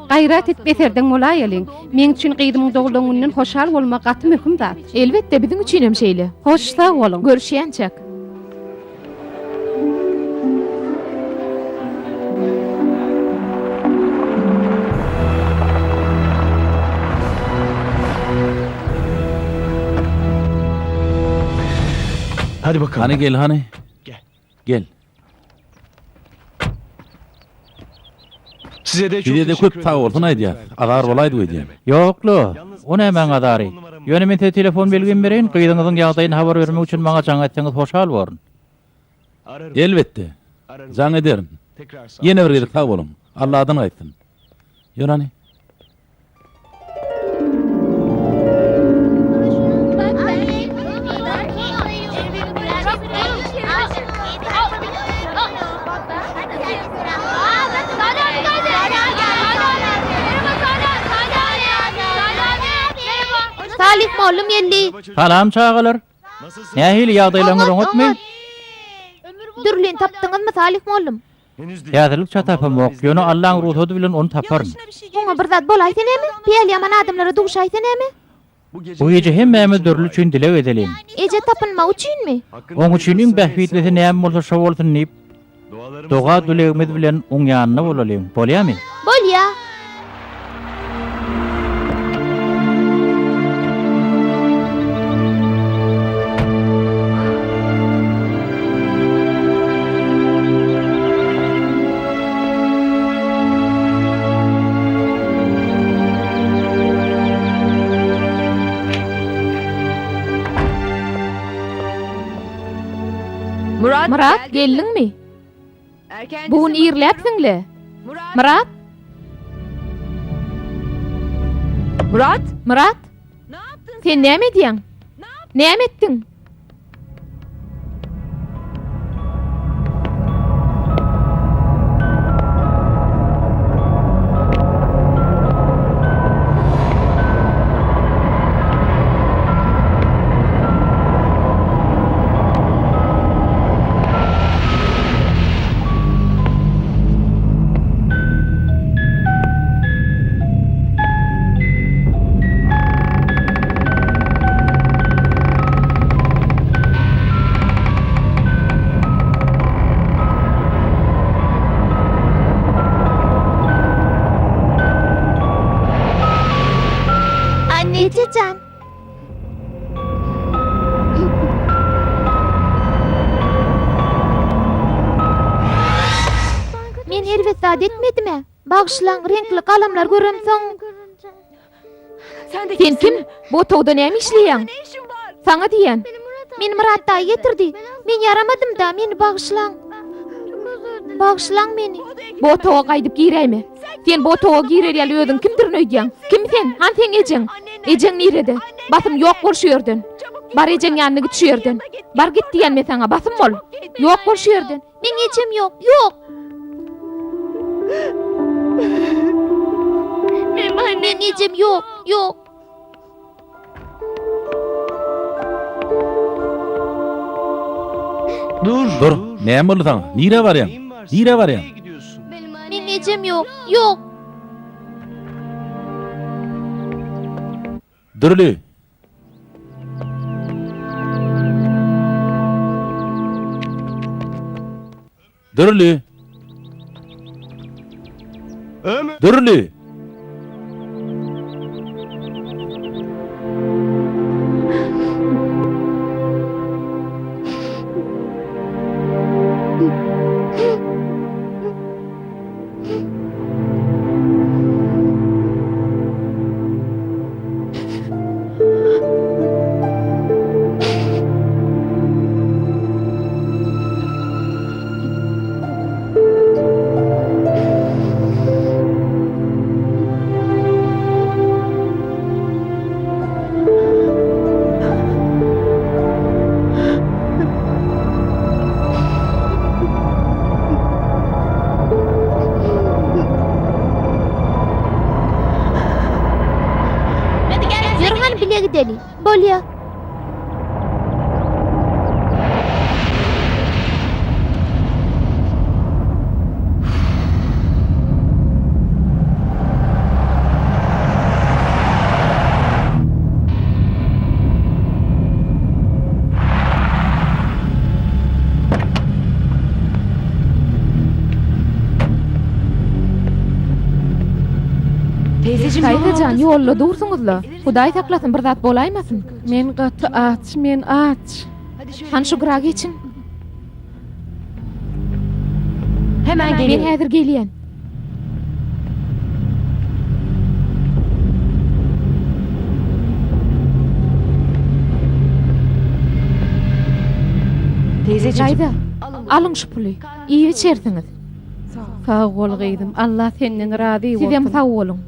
Speaker 11: Gaýrat et beterden bolaý alyň. Men üçin gyýdymyň dogulanynyň hoşal bolmak gaty möhüm zat.
Speaker 2: Elbetde biziň üçin hem şeýle.
Speaker 11: Hoş sag bolun.
Speaker 2: Görüşýänçek.
Speaker 5: Hadi bakalım.
Speaker 4: Hani gel hani.
Speaker 5: Gel.
Speaker 4: Gel.
Speaker 5: Size de çok
Speaker 4: Size de
Speaker 5: teşekkür
Speaker 4: köp sag bolsun aýdýar. Agar bolaydy diýen.
Speaker 1: Ýoklu. O näme gadary? Ýöne men telefon belgimi bereýin, gyýdyňyzyň ýagdaýyny habar bermek üçin maňa jaň etseňiz hoşal bolun.
Speaker 5: Ararım.
Speaker 4: Elbette.
Speaker 5: Ararım.
Speaker 4: Jaň ederim.
Speaker 5: Tekrar sağ.
Speaker 4: Ýene bir ýerde sag bolun. Allah adyny aýtsyn. Ýör hani.
Speaker 10: Salih mollum geldi.
Speaker 1: Salam çağalar. Nähili ýagdaýlaryňyz öňetmi?
Speaker 10: Dürlüň tapdyňyzmy Salih mollum?
Speaker 1: Häzirlik çatapamok. Ýöne Allahyň ruhudy bilen onu taparyn.
Speaker 10: Oňa bir zat bolaýsa näme? Peýel ýaman adamlara dugşaýsa näme?
Speaker 1: Bu gece hemmemiz dörlü üçin dilek edelim.
Speaker 10: Eje tapınma üçinmi?
Speaker 1: Oň üçin iň bähwitlisi näme bolsa şo bolsun diýip doga dilegimiz bilen oň ýanyna bolalym. Bolýarmy?
Speaker 10: Bolýa. Murat, geldiňmi? Bugün iyirläpsiňle. Murat? Murat? Sen näme edýäň? Näme etdiň? Anneciğim. Men herwet zat etmedimi? Bagşlaň renkli kalamlar göremsoň. Sen kim? Bu togda näme işleýäň? Saňa diýen. Men Murat da getirdi. Men yaramadım da meni bagşlaň. Bagşlaň meni. Bu toga gaýdyp gireými? Sen bu toga girer ýaly özüň kimdir öýdýäň? Kim sen? Han sen ejeň? Ejeň nirede? Basym ýok bolşýardyn. Bar ejeň ýanyna gitşýardyn. Bar git diýenme saňa basym bol. Ýok bolşýardyn. Men ejem ýok. Ýok. Men ejem ýok. Ýok.
Speaker 4: Dur. Näme boldy saňa? Nire barýan? Nire barýan?
Speaker 10: Men ejem ýok. Ýok.
Speaker 4: Durly. Durly. Durly. Bile gideli. Bolya. Teyzecan yolla dursuňuzla. Hudaý saklasyn bir zat bolaýmasyn.
Speaker 11: Men gaty aç, men aç.
Speaker 10: Han şu gra geçin.
Speaker 3: Hemen
Speaker 10: Men
Speaker 3: gelin.
Speaker 10: häzir gelýän.
Speaker 3: Teyzeciğim.
Speaker 10: Jaýda. Alyň şu puly. İyi içersiňiz.
Speaker 11: Sağ ol gyýdym. Allah senden razy bolsun.
Speaker 10: Sizem sag bolun.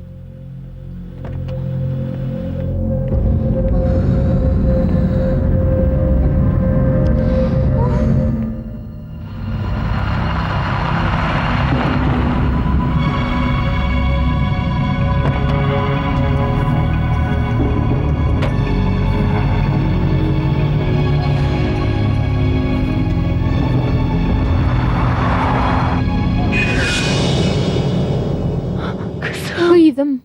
Speaker 2: gıydım.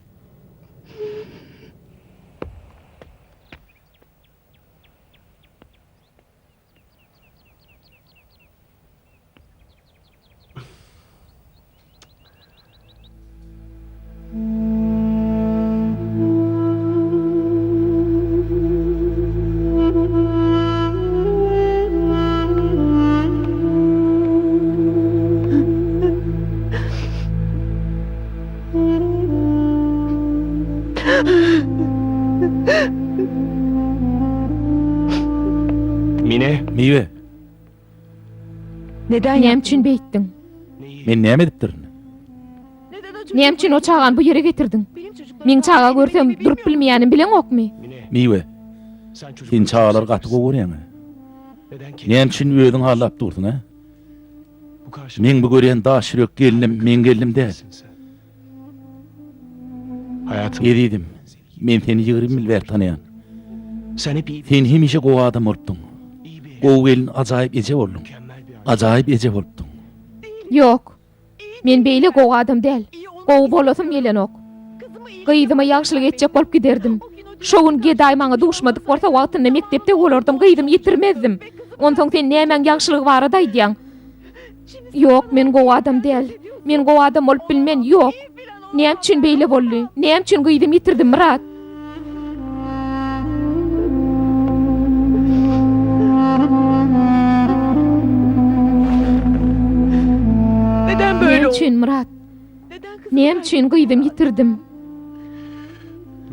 Speaker 5: Mine.
Speaker 4: Miwe,
Speaker 3: Neden
Speaker 2: Näme üçin beýtdiň?
Speaker 4: men näme edipdirin?
Speaker 2: Näme üçin o çagan bu yere getirdin? Meň çaga görsem durup bilmeýänim bilen okmy?
Speaker 4: Miwe, sen çağalar gaty görýäňi. Näme üçin öýüň hallap durdun ha? Men bu görýän daşyrok gelinim, men geldim däl.
Speaker 5: Hayatım.
Speaker 4: Edidim. Men seni 20 ýyl bäri tanıyan.
Speaker 5: Sen hep iyi.
Speaker 4: Sen hemişe gowy adam bolupdyň. Gowy gelin ajaýyp eje boldun. Ajaýyp eje bolupdyň.
Speaker 2: Yok. Men beýle gowy adam däl. Gowy bolasym gelenok. Gyýdyma ýagşylyk etjek bolup giderdim. Şo gün gedaý maňa duşmadyk bolsa wagtynda mekdepde bolardym, gyýdym ýitirmezdim. Onsoň sen nämen ýagşylyk bar aýdýaň? Yok, men gowy adam däl. Men gowy adam bolup bilmen, yok. Näme üçin beýle boldy? Näme üçin gyýdym ýitirdim, Murat?
Speaker 3: Neden
Speaker 2: Näme üçin, Murat? Näme üçin gyýdym ýitirdim?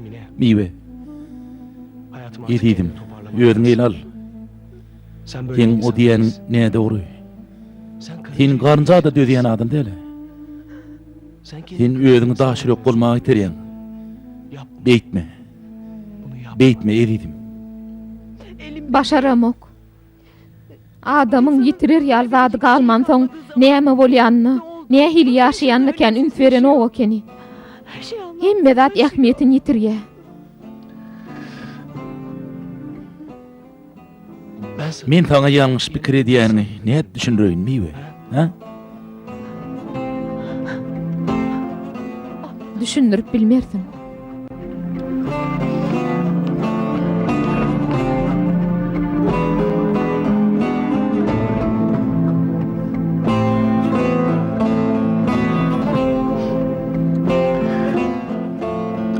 Speaker 5: Mine.
Speaker 4: Miwe,
Speaker 5: Hayatım
Speaker 4: edidim. Öýüň el al.
Speaker 5: Sen böyle
Speaker 4: Sen
Speaker 5: bir
Speaker 4: o
Speaker 5: insan
Speaker 4: diýen
Speaker 5: değilsin.
Speaker 4: ne dogry?
Speaker 5: Sen
Speaker 4: Sen garnja da dödiýän adam däl.
Speaker 5: Sen
Speaker 4: Sen öýüňi daşyrok bolmagy terýän.
Speaker 5: Yapma.
Speaker 4: Beýtme.
Speaker 5: Bunu yap.
Speaker 4: Beýtme edidim.
Speaker 2: Başaramok. Adamyň ýitirer ýalzady galman soň näme bolýanny, näme hil ýaşaýanly ken üns beren o ekeni. Hemme zat ähmiýetini ýitirýär.
Speaker 5: Ben sana
Speaker 4: Men sana ýalňyş pikir edýäni näme düşündirýin Miwe? Ha?
Speaker 2: Düşündirip bilmersin.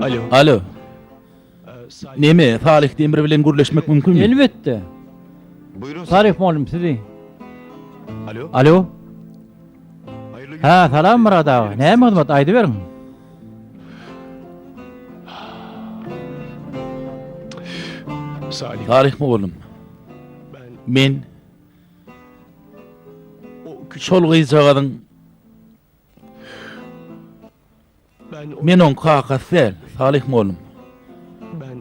Speaker 5: Alo.
Speaker 4: Alo.
Speaker 5: Salih.
Speaker 4: Näme? Salih Demir bilen gürleşmek mümkünmü?
Speaker 1: Elbetde.
Speaker 8: Buyurun.
Speaker 1: Tarif malum sizi.
Speaker 8: Alo.
Speaker 1: Alo.
Speaker 8: Hayırlı günler.
Speaker 1: Ha, salam Murat ağa. Näme hyzmat aýdy berin?
Speaker 5: Salih.
Speaker 4: Salih mi oğlum?
Speaker 5: Ben
Speaker 4: Men
Speaker 5: o küçük
Speaker 4: şol gyýjagadyň men on kakasy däl. Salih mi oğlum?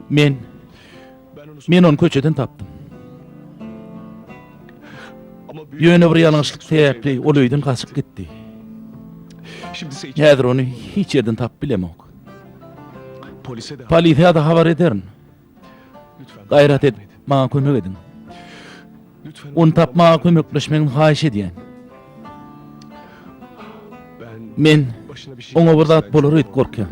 Speaker 5: ben
Speaker 4: Men onu köçeden tapdym.
Speaker 5: ama
Speaker 4: Ýöne bir ýalňyşlyk sebäpli ol öýden kaçyp gitdi.
Speaker 5: şimdi seç
Speaker 4: Häzir onu hiç ýerden tap bilemok.
Speaker 5: polise de
Speaker 4: Polisiýa da habar ederin.
Speaker 5: lütfen.
Speaker 4: Gaýrat edip maňa kömek edin.
Speaker 5: Lütfen.
Speaker 4: Onu tapmaga kömekleşmegini haýyş edýän. Men
Speaker 5: başına bir şey
Speaker 4: oňa bir
Speaker 5: gelirse
Speaker 4: zat bolar diýip gorkýan.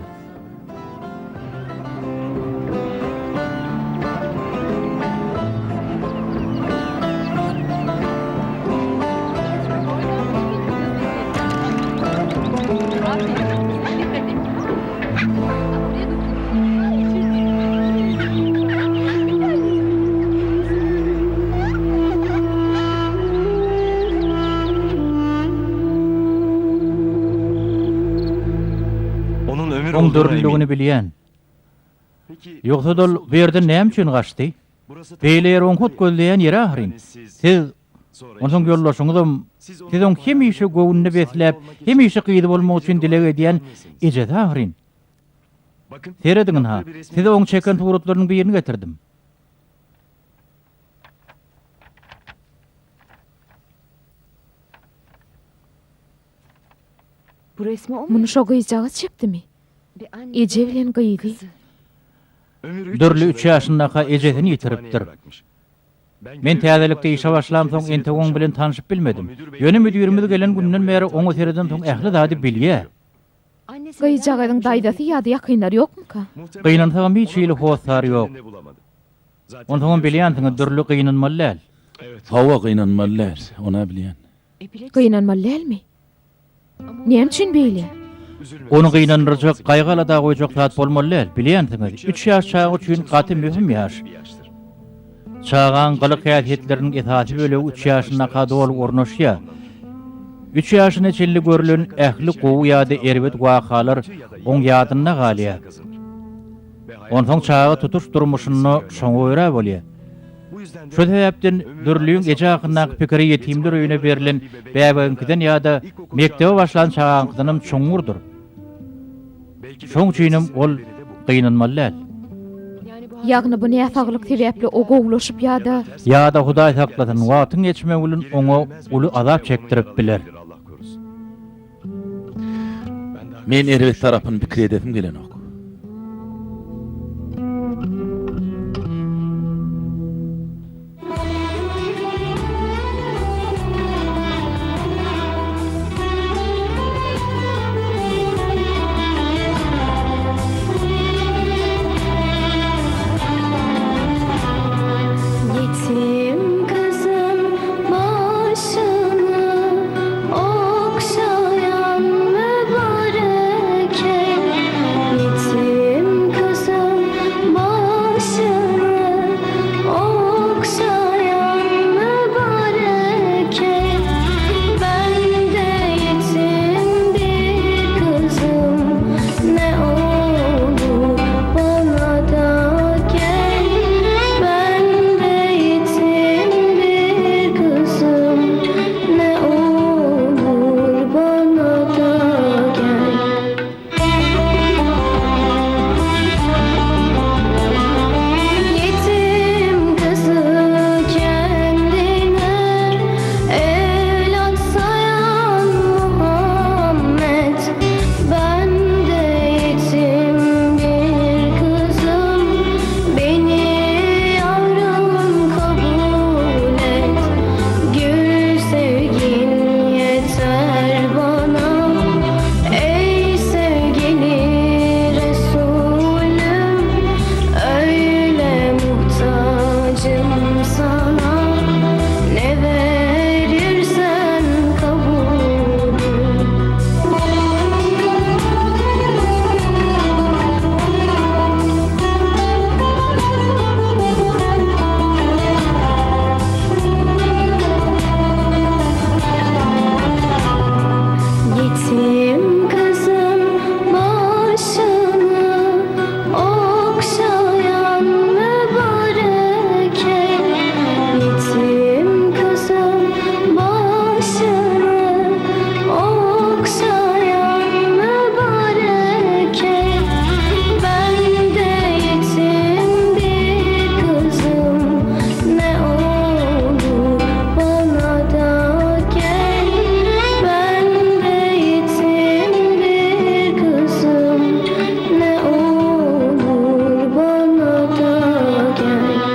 Speaker 8: Onun ömür
Speaker 1: Oň
Speaker 8: olduğuna
Speaker 1: dörlüligini
Speaker 8: eminim.
Speaker 1: bilýän.
Speaker 8: Peki,
Speaker 1: Ýogsa da bu ýerde näme üçin gaçdy?
Speaker 8: burası
Speaker 1: Beýle oň hut gözleýän ýere ahyryň. Siz onsoň ýollaşyňyzam, siz oň hemişe gowunny besläp, hemişe gyýdy bolmak üçin dilek edýän ejede ahyryň.
Speaker 8: Bakın.
Speaker 1: Serediňin ha. Siz oň çeken tuğrutlarynyň birini getirdim.
Speaker 3: Bu resmi o mu?
Speaker 2: Muny şo gyýjagy çekdimi?
Speaker 3: Bir anne
Speaker 2: Eje bilen gyýdy.
Speaker 3: kızı.
Speaker 8: Ömür 3
Speaker 1: Dörlü 3 ýaşyndaky ejedini ýitiripdir. Men täzelikde işe başlam soň ente oň bilen tanyşyp bilmedim. Ýöne müdürimiz gelen günden beri oňa sereden soň ähli zady bilýär.
Speaker 2: Gyýjagadyň daýdasy ýa-da ýakynlar ýokmuka?
Speaker 1: Gynansagyň hiç ýyly howsar ýok. Ondan bilýänsiňiz dürli gynanmalar.
Speaker 4: Hawa gynanmalar, ona bilýän.
Speaker 2: Gynanmalarmy? Näme üçin beýle?
Speaker 1: Onu gynandyrjak, gaýgalada goýjak zat bolmalylar, bilýänsiňiz. 3 ýaş çağı üçin gaty mühim ýaş. Çağan galyk häsiýetleriniň esasy bölegi 3 ýaşyna kadar ornaşýar. 3 ýaşyna çelli görülen ähli gowy ýa-da erbet wakalar oň ýadyna galýar. Ondan çağı tutuş durmuşyny şoňa görä bolýar. Şu sebäpden dürlüğün gece hakkındaki pikiri yetimler öýüne berilen bäbäňkiden ýa-da mektebe başlan çağankydanam çoňurdur. Şoň üçinem ol gynanmalar.
Speaker 2: Ýagny bu näsaglyk sebäpli o gowlaşyp
Speaker 1: Ýa-da Hudaý saklasyn wagtyň geçmek bilen oňa uly azap çekdirip biler.
Speaker 4: Men erbet tarapyny pikir edepim gelen ok.
Speaker 10: Yetim kızım başını okşayan mübarek el. Yetim kızım başını okşayan mübarek el. Ben de yetim bir kızım, ne olur bana da gel. Ben de yetim bir kızım, ne olur bana da gel. Yetim kızı kendine evlat sayan Muhammed. Ben de yetim bir kızım, beni yavrum kabul et. Gül sevgin yeter bana, ey sevgili Resulüm. Öyle muhtacım sana, ne verirsen kabulüm. Yetim kızım başını okşayan mübarek el. Yetim kızım başını okşayan mübarek el. Ben de yetim bir kızım, ne olur bana da gel. Ben de yetim bir kızım, ne olur bana da gel.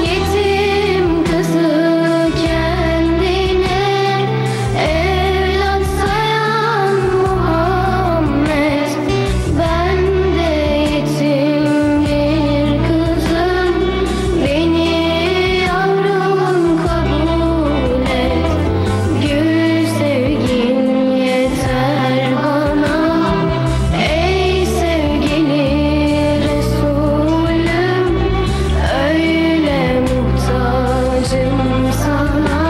Speaker 10: Yetim kızı kendine evlat sayan Muhammed. Ben de yetim bir kızım, beni yavrum kabul et. Gül sevgin yeter bana, ey sevgili Resulüm. Öyle muhtacım sana,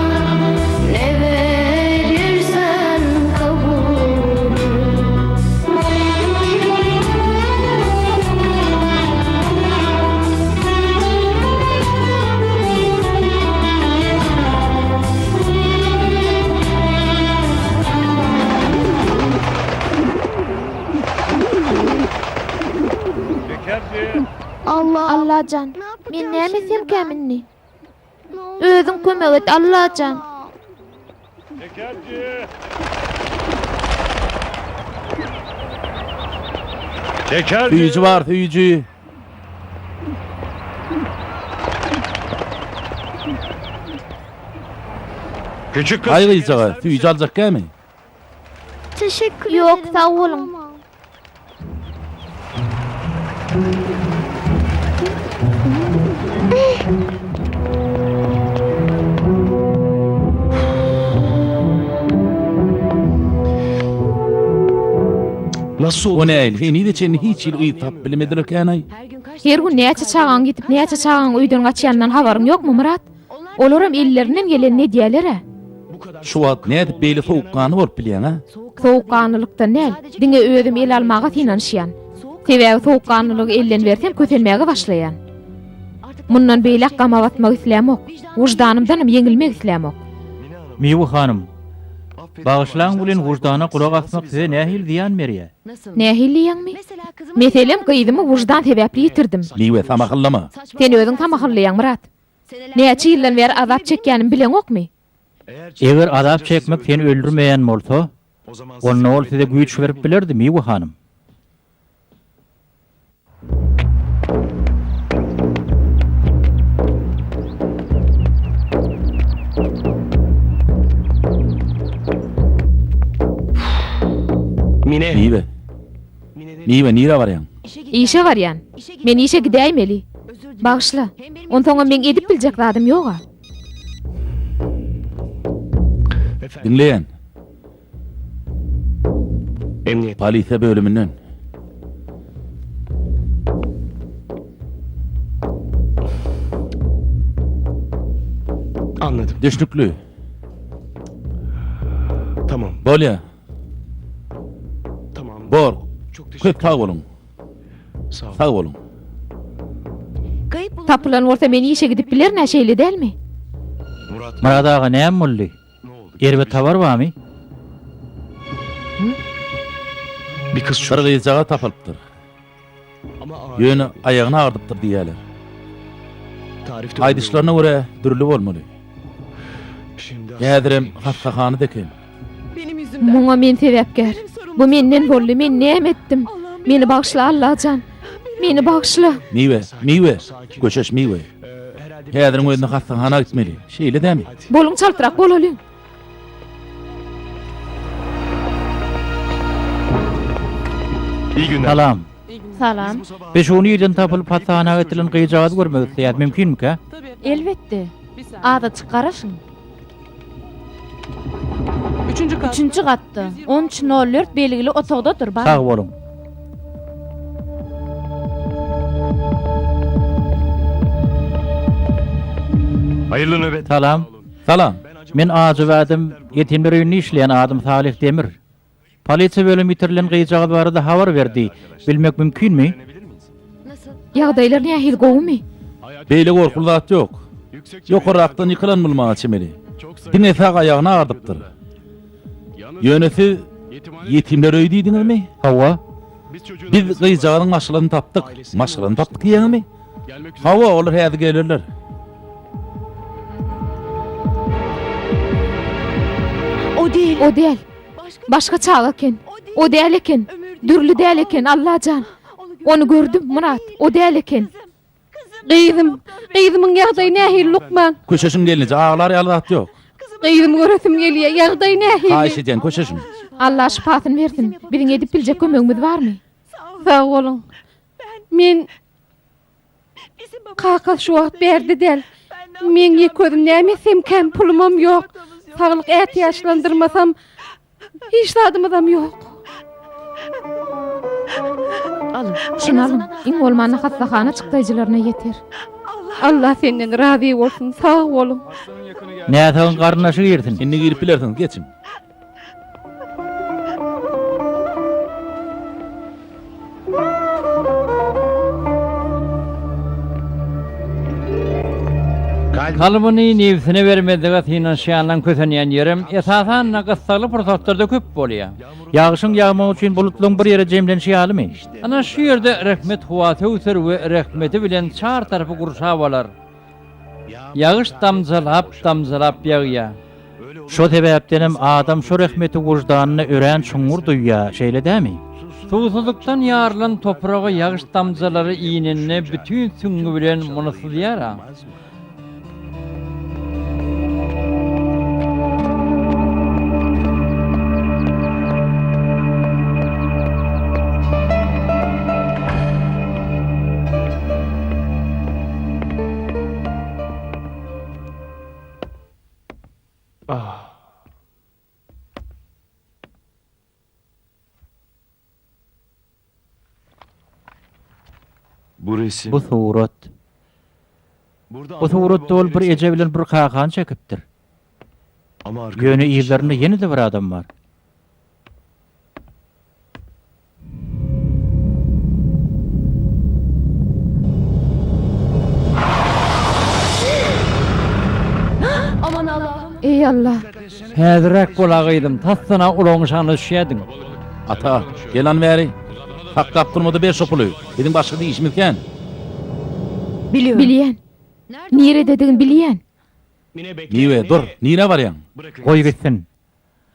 Speaker 10: ne verirsen kabulüm. Allahacan, men näme etjem käminni? Özüň kömek et Allahacan.
Speaker 4: Hüýüji bar, hüýüji.
Speaker 8: Küçük kız.
Speaker 4: Ay gıycağa, süýje aljak gelmi?
Speaker 10: Teşekkür ederim. Yok, sağ olun.
Speaker 5: Nasıl oldu?
Speaker 4: O näil? Heni de çeni hiç il ıýtap bilemediler känay.
Speaker 2: Her gün näçe çağan gitip näçe çağan öýden gaçýandan habaryň ýokmy Murat? Olaram ellerinden gelen ne diýerler?
Speaker 4: Şu wagt nädip beýle soğukkany bolup bilýän ha?
Speaker 2: Soğukkanlylykda näl? Diňe özüm el almaga tinanşýan. Sebäbi soğukkanlylygy elden bersem kötelmäge başlaýan. Mundan beýle gama batmak islämok. Wujdanymdan ýeňilmek islämok.
Speaker 1: Miwu hanım, bağışlaň bilen wujdana kulak asmak size nähil ziýan berýär?
Speaker 2: Nähilliýäňmi? Meselem gyýdymy wujdan sebäpli ýitirdim.
Speaker 4: Liwe samakyllama.
Speaker 2: Sen özüň tamahyllýan Murat. Näçe ýyldan beri azap çekýänim bileňokmy?
Speaker 1: Eger azap çekmek seni öldürmeýän bolsa, onda ol size güýç berip bilerdi Miwu hanım.
Speaker 8: Mine.
Speaker 4: Liwe. Liwe nire barýan?
Speaker 2: İşe barýan. Men işe gidäýmeli. Bağışla. Ontoňa men edip biljek zadym ýok.
Speaker 4: Dinleýän.
Speaker 8: Emniyet.
Speaker 4: Polisiýa bölümünden.
Speaker 8: Anladım.
Speaker 4: Düşnüklü.
Speaker 8: Tamam.
Speaker 4: Bolýa.
Speaker 8: Tamam.
Speaker 4: Bor.
Speaker 8: Çok teşekkür
Speaker 4: Köp sag bolun.
Speaker 8: Sağ ol.
Speaker 4: Sag bolun.
Speaker 2: Tapylan bolsa men işe gidip biler näşeýli dälmi?
Speaker 8: Murat.
Speaker 1: Murat ağa näme boldy?
Speaker 8: Ne oldu?
Speaker 1: Erbet tabar barmy?
Speaker 5: Bir kız
Speaker 4: Bir
Speaker 5: çocuk.
Speaker 4: gıycağa tapylypdyr.
Speaker 5: Ama
Speaker 4: Ýöne aýagyna ardypdyr diýerler.
Speaker 5: tarifte
Speaker 4: Aýdyşlaryna görä dürli bolmaly.
Speaker 5: Şimdi
Speaker 4: Häzirem hastahany deken.
Speaker 2: Muňa men sebäpkär. Bu menden boldy, men näme etdim? Meni bağışla Allahyjan. Meni bağışla.
Speaker 4: Miwe. Göçeş miwe. Häzirem özüne hastahana gitmeli. Şeýle dämi?
Speaker 2: Boluň çaltyrak bolalyň.
Speaker 8: İyi günler.
Speaker 1: Salam.
Speaker 7: Salam.
Speaker 1: Beşoňy ýerden tapylyp hastahana getilen gyýjagy görmek isleýär, mümkinmi ka?
Speaker 7: Elbetde. Ada çıkaraşın. Üçüncü katda. 13.04 belgili otogdadyr.
Speaker 1: Sag bolun.
Speaker 8: Hayırlı nöbet.
Speaker 1: Salam.
Speaker 4: Salam.
Speaker 1: Men Azy Wädim ýetimler öýünde işleýän adam Salih Demir. Polisiýa bölümi ýitirilen gyýjagy barada habar berdi. Bilmek mümkinmi?
Speaker 2: Ýagdaýlar nähil gowmy?
Speaker 4: Beýle gorkul zat ýok. Ýokarakdan ýykylan bulmaga çemeli. Diňe sag aýagyna ardypdyr. Ýönesi ýetimler öýü diýdiňizmi?
Speaker 1: Hawa.
Speaker 4: Biz gyýjagyň maşylaryny tapdyk. Maşylaryny tapdyk ýa-ni? Hawa olar häzir gelirler.
Speaker 2: O değil. Başka çağa eken. O değil eken. Dürlü değil eken Allahyjan. Onu gördüm Murat. O değil eken.
Speaker 11: Gyýdymyň ýagdaýy nähil Lukman?
Speaker 4: Köşeşim gelince ağlar ýalat ýok.
Speaker 11: Gyýdym göresim gelýär, ýagdaýy nähil?
Speaker 4: Haýyş edýän köşeşim.
Speaker 2: Allah şifasyny bersin. Biriň edip biljek kömegimiz barmy?
Speaker 11: Sağ olun. Men kaka şu wagt berdi del. Men ýeködüm näme kem pulumam ýok. Saglyk ähtiýaçlandyrmasam hiç zadymam ýok.
Speaker 2: Şunu alın. İň bolmany hastahana çykdaýjylaryna ýeter.
Speaker 11: Allah senden razy bolsun. Sağ olun.
Speaker 1: Näçe garnaşy ýersin?
Speaker 4: Inni girip bilersiň, geçin.
Speaker 1: Kalbyny nefsine bermediga finansiýalan kösenýän ýerim esasan gysgaly pursatlarda köp bolýar. Ýagyşyň ýagmagy üçin bulutlaryň bir ýere jemlenýärmi? Ana şu ýerde rahmet huwaty öser we rahmeti bilen çar tarapy gurşap bolar. Ýagyş damzalap ýagýar. Şo sebäpdenim adam şu rahmeti wujdanyny ören çuňur duýýar, şeýle dämi? Suwsuzlukdan ýarylan topraga ýagyş damzalary iňini bütün süňňi bilen munysyzýar.
Speaker 8: Bu resim.
Speaker 1: Bu surat.
Speaker 8: Burada
Speaker 1: Bu suratda ol bir ece bilen bir kakan çekipdir.
Speaker 8: Ama arkada
Speaker 1: Yönü
Speaker 8: bir kişi
Speaker 1: iyilerinde
Speaker 8: var.
Speaker 1: yeni de bir adam var.
Speaker 2: Ey Allah.
Speaker 1: Häzirek bolagıydım. Tassana uloňşany düşýädiň.
Speaker 4: Ata, gelan bäri. Tak kaptırmadı 5 opulu. Bizim başka bir işimizken.
Speaker 3: Biliyorum.
Speaker 2: Bilýän. Nire dediğin bilýän.
Speaker 5: Mine bekle.
Speaker 4: Niye dur? Niye varyan?
Speaker 5: Bırakın.
Speaker 1: Goý gitsin.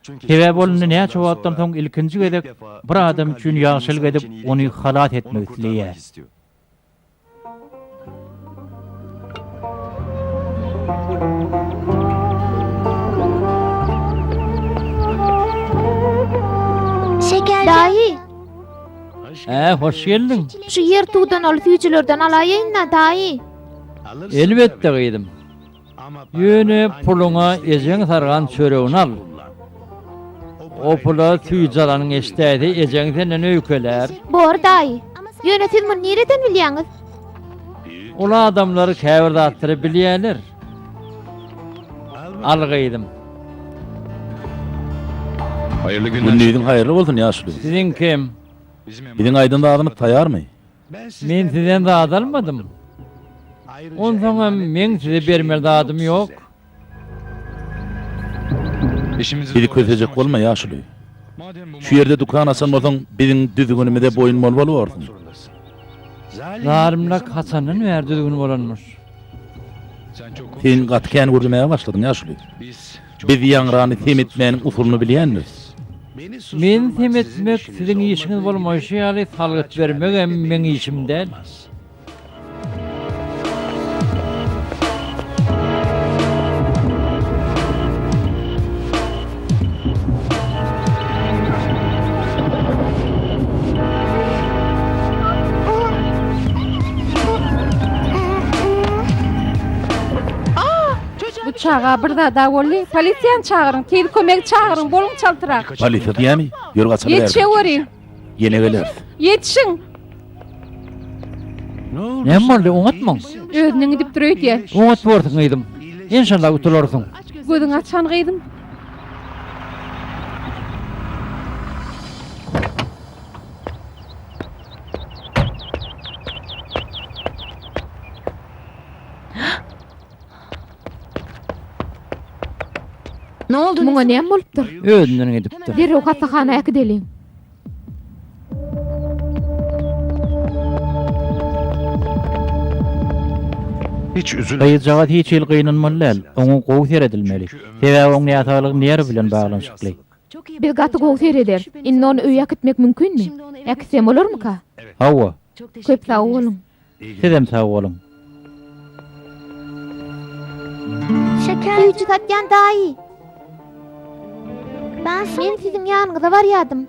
Speaker 5: Çünkü
Speaker 1: Sebäp
Speaker 5: uzun
Speaker 1: oluny näçe
Speaker 5: zamandan
Speaker 1: wagtdan
Speaker 5: sonra
Speaker 1: soň ilkinji gedek
Speaker 5: ilk defa
Speaker 1: bir adam
Speaker 5: bütün
Speaker 1: üçin
Speaker 5: kalbiyle
Speaker 1: ýagşylyk
Speaker 5: insan
Speaker 1: edip
Speaker 5: için
Speaker 1: ony
Speaker 5: iyilik
Speaker 1: halat
Speaker 5: Onu
Speaker 1: etmek
Speaker 5: kurtarmak
Speaker 1: isleýär.
Speaker 5: istiyor.
Speaker 10: Dahi,
Speaker 1: Hoş geldin.
Speaker 10: şu yer tuğdan alıp yücülerden alayın da dahi.
Speaker 5: Alırsın
Speaker 1: Elbette
Speaker 5: tabii.
Speaker 1: gıydım.
Speaker 5: Ama
Speaker 1: Yönü
Speaker 5: bazen
Speaker 1: puluna
Speaker 5: annenizi
Speaker 1: ejen sargan çöreğini al. O pula tüycalanın eştädi ejen senden öýkeler.
Speaker 10: Bor dahi. Yönetim bunu nereden bilýäňiz?
Speaker 1: Ola adamları käbirde attyryp bilýärler. Al gıydım.
Speaker 8: Hayırlı günler.
Speaker 4: Günlüğün hayırlı olsun yaşlı.
Speaker 1: Sizin kim?
Speaker 4: Bizim aydında adamı tayar mı?
Speaker 1: Men sizden de adalmadım. Ondan men size bermeli adım yok.
Speaker 8: İşimizi
Speaker 4: Biri
Speaker 8: zor
Speaker 4: kötecek
Speaker 8: yaşamak
Speaker 4: olma
Speaker 8: için.
Speaker 4: yaşlı.
Speaker 8: Madem bu
Speaker 4: Şu yerde dükkan asan olsan bizim düzgünümüde boyun molvalı olsun.
Speaker 1: Zalimlik Hasan'ın verdiğini bolanmış.
Speaker 8: Sen çok
Speaker 4: Sen katken vurmaya başladın yaşlı.
Speaker 8: Biz
Speaker 4: Biz yanrağını temitmenin usulunu bilýänmiz.
Speaker 1: Men temetmek sizin işiniz bolmaýşy ýaly salgyt vermek hem men işim däl.
Speaker 11: Bu çağa bir da bolly, polisiýany çağırın, kel kömek çağırın, bolun çaltyrak.
Speaker 4: Polisiýa diýämi? Ýör gaçaly
Speaker 11: Yetişewerin.
Speaker 4: Yene geler.
Speaker 11: Yetişin.
Speaker 1: Näme boldy oňatmaň?
Speaker 11: Özüňi dip durýar.
Speaker 1: Oňat bordyň gydym. İnşallah utularsyň.
Speaker 11: Gözüň açan gydym.
Speaker 3: Ne oldu?
Speaker 2: Muňa näme bolupdyr?
Speaker 1: Özünden gidipdir.
Speaker 2: Derrew hastahanaya gidelim.
Speaker 8: hiç üzülme.
Speaker 1: Gaýjagat hiç il gynanmaly. Oňa gowy seredilmeli. Sebäbi oň ýatalyk näre bilen baglanşykly.
Speaker 2: Biz gaty gowser eder. Inni onu öýe gitmek mümkinmi? Eksem bolurmy ka?
Speaker 1: Hawa,
Speaker 2: Köp sag bolun.
Speaker 1: sizem sag bolun.
Speaker 10: Suyucu tatyan dahi. Ben sizin ýanyňyzda barýardım.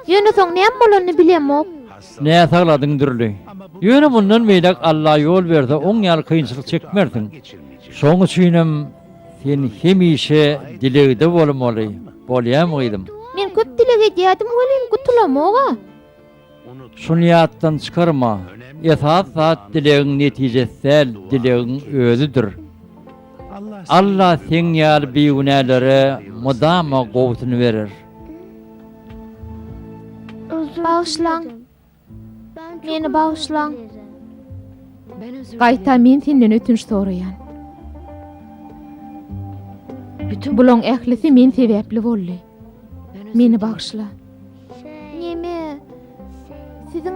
Speaker 10: Yöne soň näme bolanyny bilemok.
Speaker 1: Näme sagladyň dürli. Ýöne bundan meýlek Allah ýol berdi, oň ýaly kynçylyk çekmerdiň. Şoň üçinem sen hemişe dilegde bolmaly. Bolýamyydym.
Speaker 10: Men köp dilek edýärdim, welin gutulamoga.
Speaker 1: Şunu ýatdan çykarma. Esas zat dilegiň netijesi dilegiň özüdür. Allah sen ýaly beýünälere mudama gowtuny berer.
Speaker 10: Bağışlan. Meni bağışlan.
Speaker 2: Gaýta men senden ötünç soraýan. Buloň ählisi men sebäpli boldy. Meni bağışla.
Speaker 10: Neme? Sizin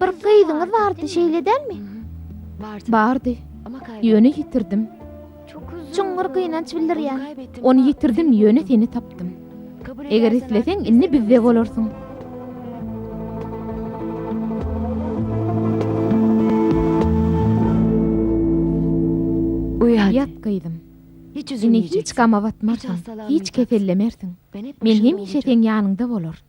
Speaker 10: bir gyzyňyz bardy, şeýledenmi?
Speaker 2: Bardy. Ýöne ýitirdim.
Speaker 10: Çuňur gynanç bildirýän.
Speaker 2: Onu ýitirdim, ýöne seni tapdym. Eger isleseň, inni bizde bolarsyň.
Speaker 3: Uyu hadi.
Speaker 2: Yat gyýdym.
Speaker 3: Hiç
Speaker 2: Seni
Speaker 3: üzülmeyeceksin.
Speaker 2: hiç gama batmarsan,
Speaker 3: Hiç hastalanmayacaksın.
Speaker 2: hiç kefellemersin.
Speaker 3: Ben hep
Speaker 2: Men
Speaker 3: başında
Speaker 2: hemişe
Speaker 3: olacağım.
Speaker 2: sen ýanynda bolar.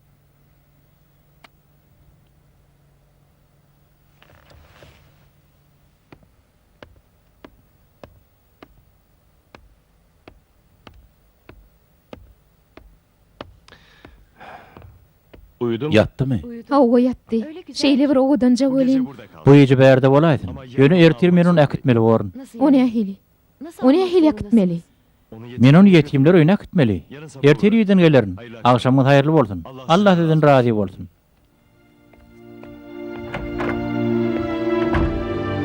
Speaker 5: Uyudu mu?
Speaker 4: Yattı mı?
Speaker 2: Hawa yatdy. Şeýle bir owadanca
Speaker 5: Bu gece
Speaker 2: welin.
Speaker 5: burada kaldı.
Speaker 1: Bu ýeje bärde bolaýsyn. Ýöne ertir meni akitmeli bolaryn.
Speaker 2: Ony ahili. Ony ahili akitmeli.
Speaker 5: Onu
Speaker 1: Men onu yetimler öýüne akitmeli.
Speaker 5: Yarın sabah
Speaker 1: Ertir ýerden gelerin. Agşamyň haýyrly bolsun. Allah sizden razy bolsun.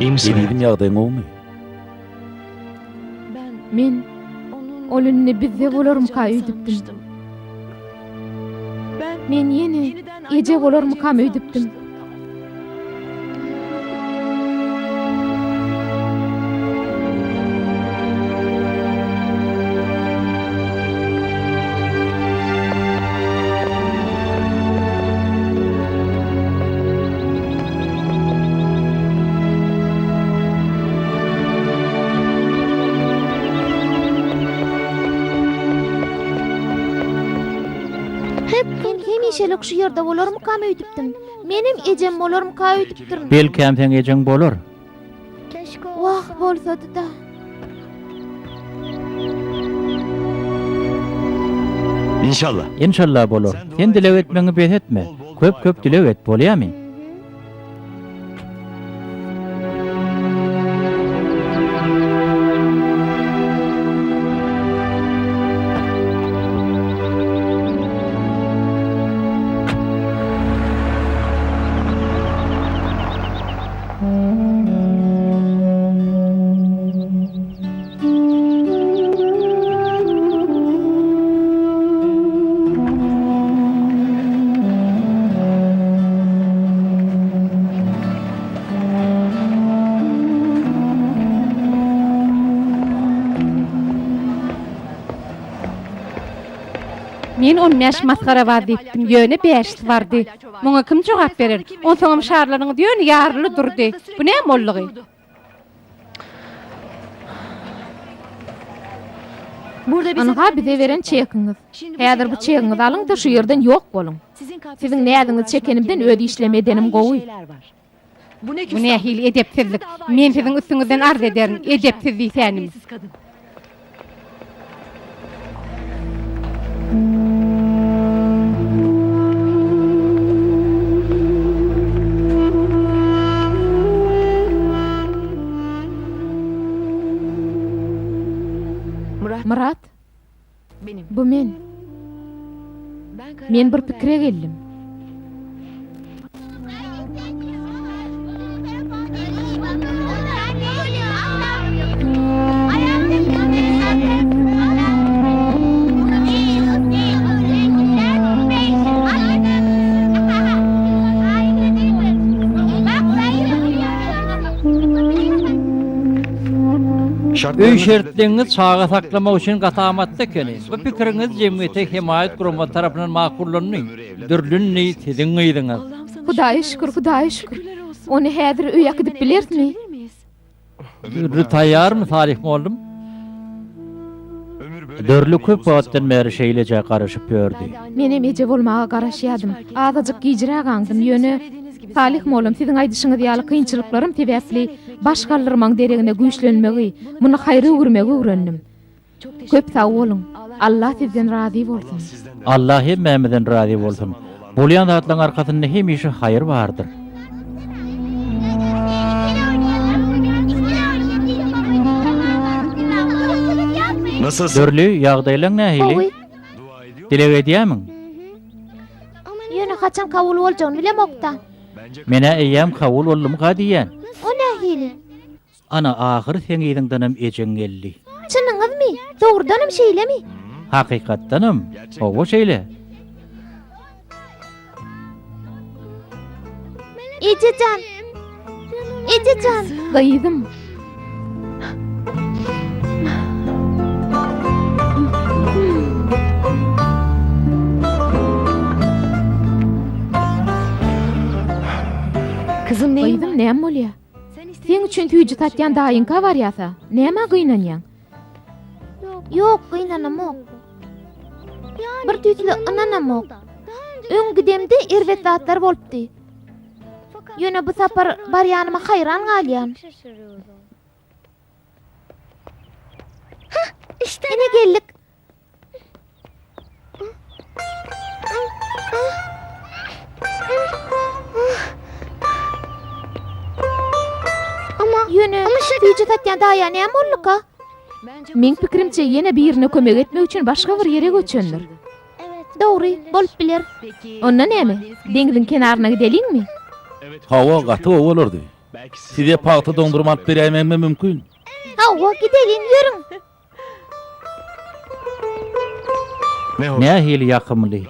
Speaker 8: İyi misin?
Speaker 4: Benim ýagdaýyň ogmy?
Speaker 2: Men olunny bizde bolarym ka üýdipdim. Men ýene ece bolarym ka üýdipdim. Men hemişelik şu ýerde bolarym ka üýdipdim. Menim ejem bolarym ka üýdipdir.
Speaker 1: Belki hem sen ejeň bolar.
Speaker 10: Wah bolsady da.
Speaker 5: İnşallah.
Speaker 1: İnşallah bolar. Sen dilek etmeňi bet etme. Köp dilek et, bolýarmy?
Speaker 11: Men 10 ýaş maskara bar diýipdim. Ýöne 5 bardy. Muňa kim jogap berer? On soňam şaharlaryň diýön ýarly durdy. Bu näme mollygy?
Speaker 2: Anaga bize beren çekiňiz. Häzir bu çekiňizi alyň da şu ýerden ýok boluň. Siziň nädiniz çekenimden ödi işlemedenim gowy.
Speaker 11: Bu ne hili edepsizlik. Men siziň üstüňizden arz ederim. Edepsizlik sänim.
Speaker 2: Murat, bu men. Men bir pikire geldim.
Speaker 1: Öý şertlerini çağa saklamak üçin gatamatda ekeni. Bu pikiriňiz jemgyýete himayet gurumy tarapyndan makullanýy. Dürlünni siziň ýydyňyz.
Speaker 2: Hudaýa şükür, Hudaýa şükür. Ony häzir öýe gidip bilermi?
Speaker 1: Dürlü taýýarmy Salih oğlum? Dörlü köp wagtdan beri şeýleje garaşyp ýördi.
Speaker 2: Menem eje bolmaga garaşýadym. Azajyk giýjiragandym ýöne. Salih molum siziň aýdyşyňyz ýaly kynçylyklarym sebäpli başgalarymyň deregine güýçlenmegi, muny haýry görmegi öwrendim. Köp sag bolun. Allah sizden razy bolsun.
Speaker 1: Allah hemmemizden razy bolsun. Bolýan zatlaryň arkasynda hemişe haýır bardyr.
Speaker 5: Nasılsın?
Speaker 1: Dörlü ýagdaýlaryň nähili? Dilek edýämiň?
Speaker 10: Ýöne haçan kabul boljagyny bilemokda.
Speaker 1: Mene eýýäm kabul boldum ga diýen.
Speaker 10: O nähili?
Speaker 1: Ana ahyr sen ýydyňdanam ejeň geldi.
Speaker 10: Çynyňyzmy? Dogrudanam şeýlemi?
Speaker 1: Hakykatdanam. Owa şeýle.
Speaker 10: Ejejan. Ejejan.
Speaker 2: Gaýdym.
Speaker 3: Kızım neyim var?
Speaker 2: Gaýdym näme bolýar? Sen üçin tüýjü tatýan daýynka bar ýasa. Näme gynanýan?
Speaker 10: Yok, gynanamok. Bir tüýtli ynanamok. Öňgidemde erwet zatlar bolupdy. Ýöne bu sapar barýanyma haýran galýan. İşte ene geldik. vücut atyan daýa näme bolduka?
Speaker 2: Meň pikirimçe ýene birine kömek etmek üçin başga bir ýere göçendir.
Speaker 10: Dogry, bolup biler.
Speaker 2: Onda näme? Deňiziň kenaryna gideliňmi?
Speaker 4: Hawa gaty bolardy. Size paýta dondurma alyp berýärmi mümkin?
Speaker 10: Hawa gidelim ýörüň.
Speaker 1: Ne hili yakımlı.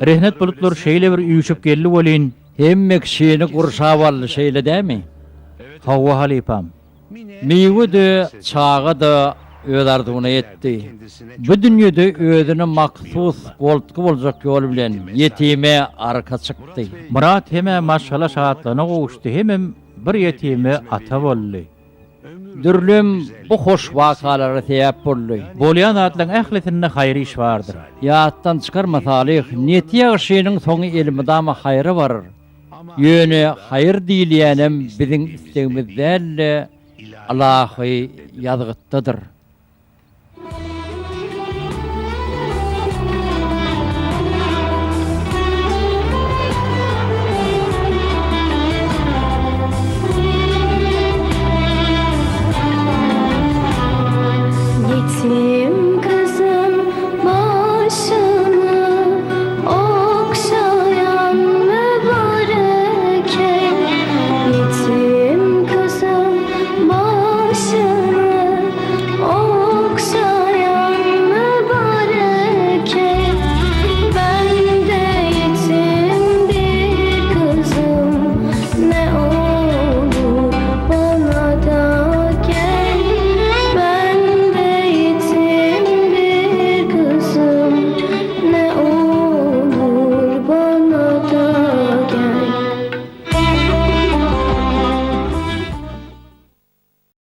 Speaker 1: Rehnet bulutlar şeyle bir üyüşüp gelli bolin. Hemme kişini kurşavallı şeyle değil mi? Havva halipam. Miwi de çağa da ödardığına yetti. Bu dünyada ödünü maksus goltkı bolacak yol bilen yetime arka çıktı. Murat heme maşallah şahatlana kavuştu. Hemem bir yetime ata bollu. Dürlüm bu hoş wakalara sebäp boldy. Bolýan atlaň ählisinde haýry iş bardyr. Ýatdan çykarmasalyk, niyeti ýaşynyň soňy elimizde haýry bar. Ýöne haýr diýilýänem biziň istegimiz däl Allahy ýazgytdydyr.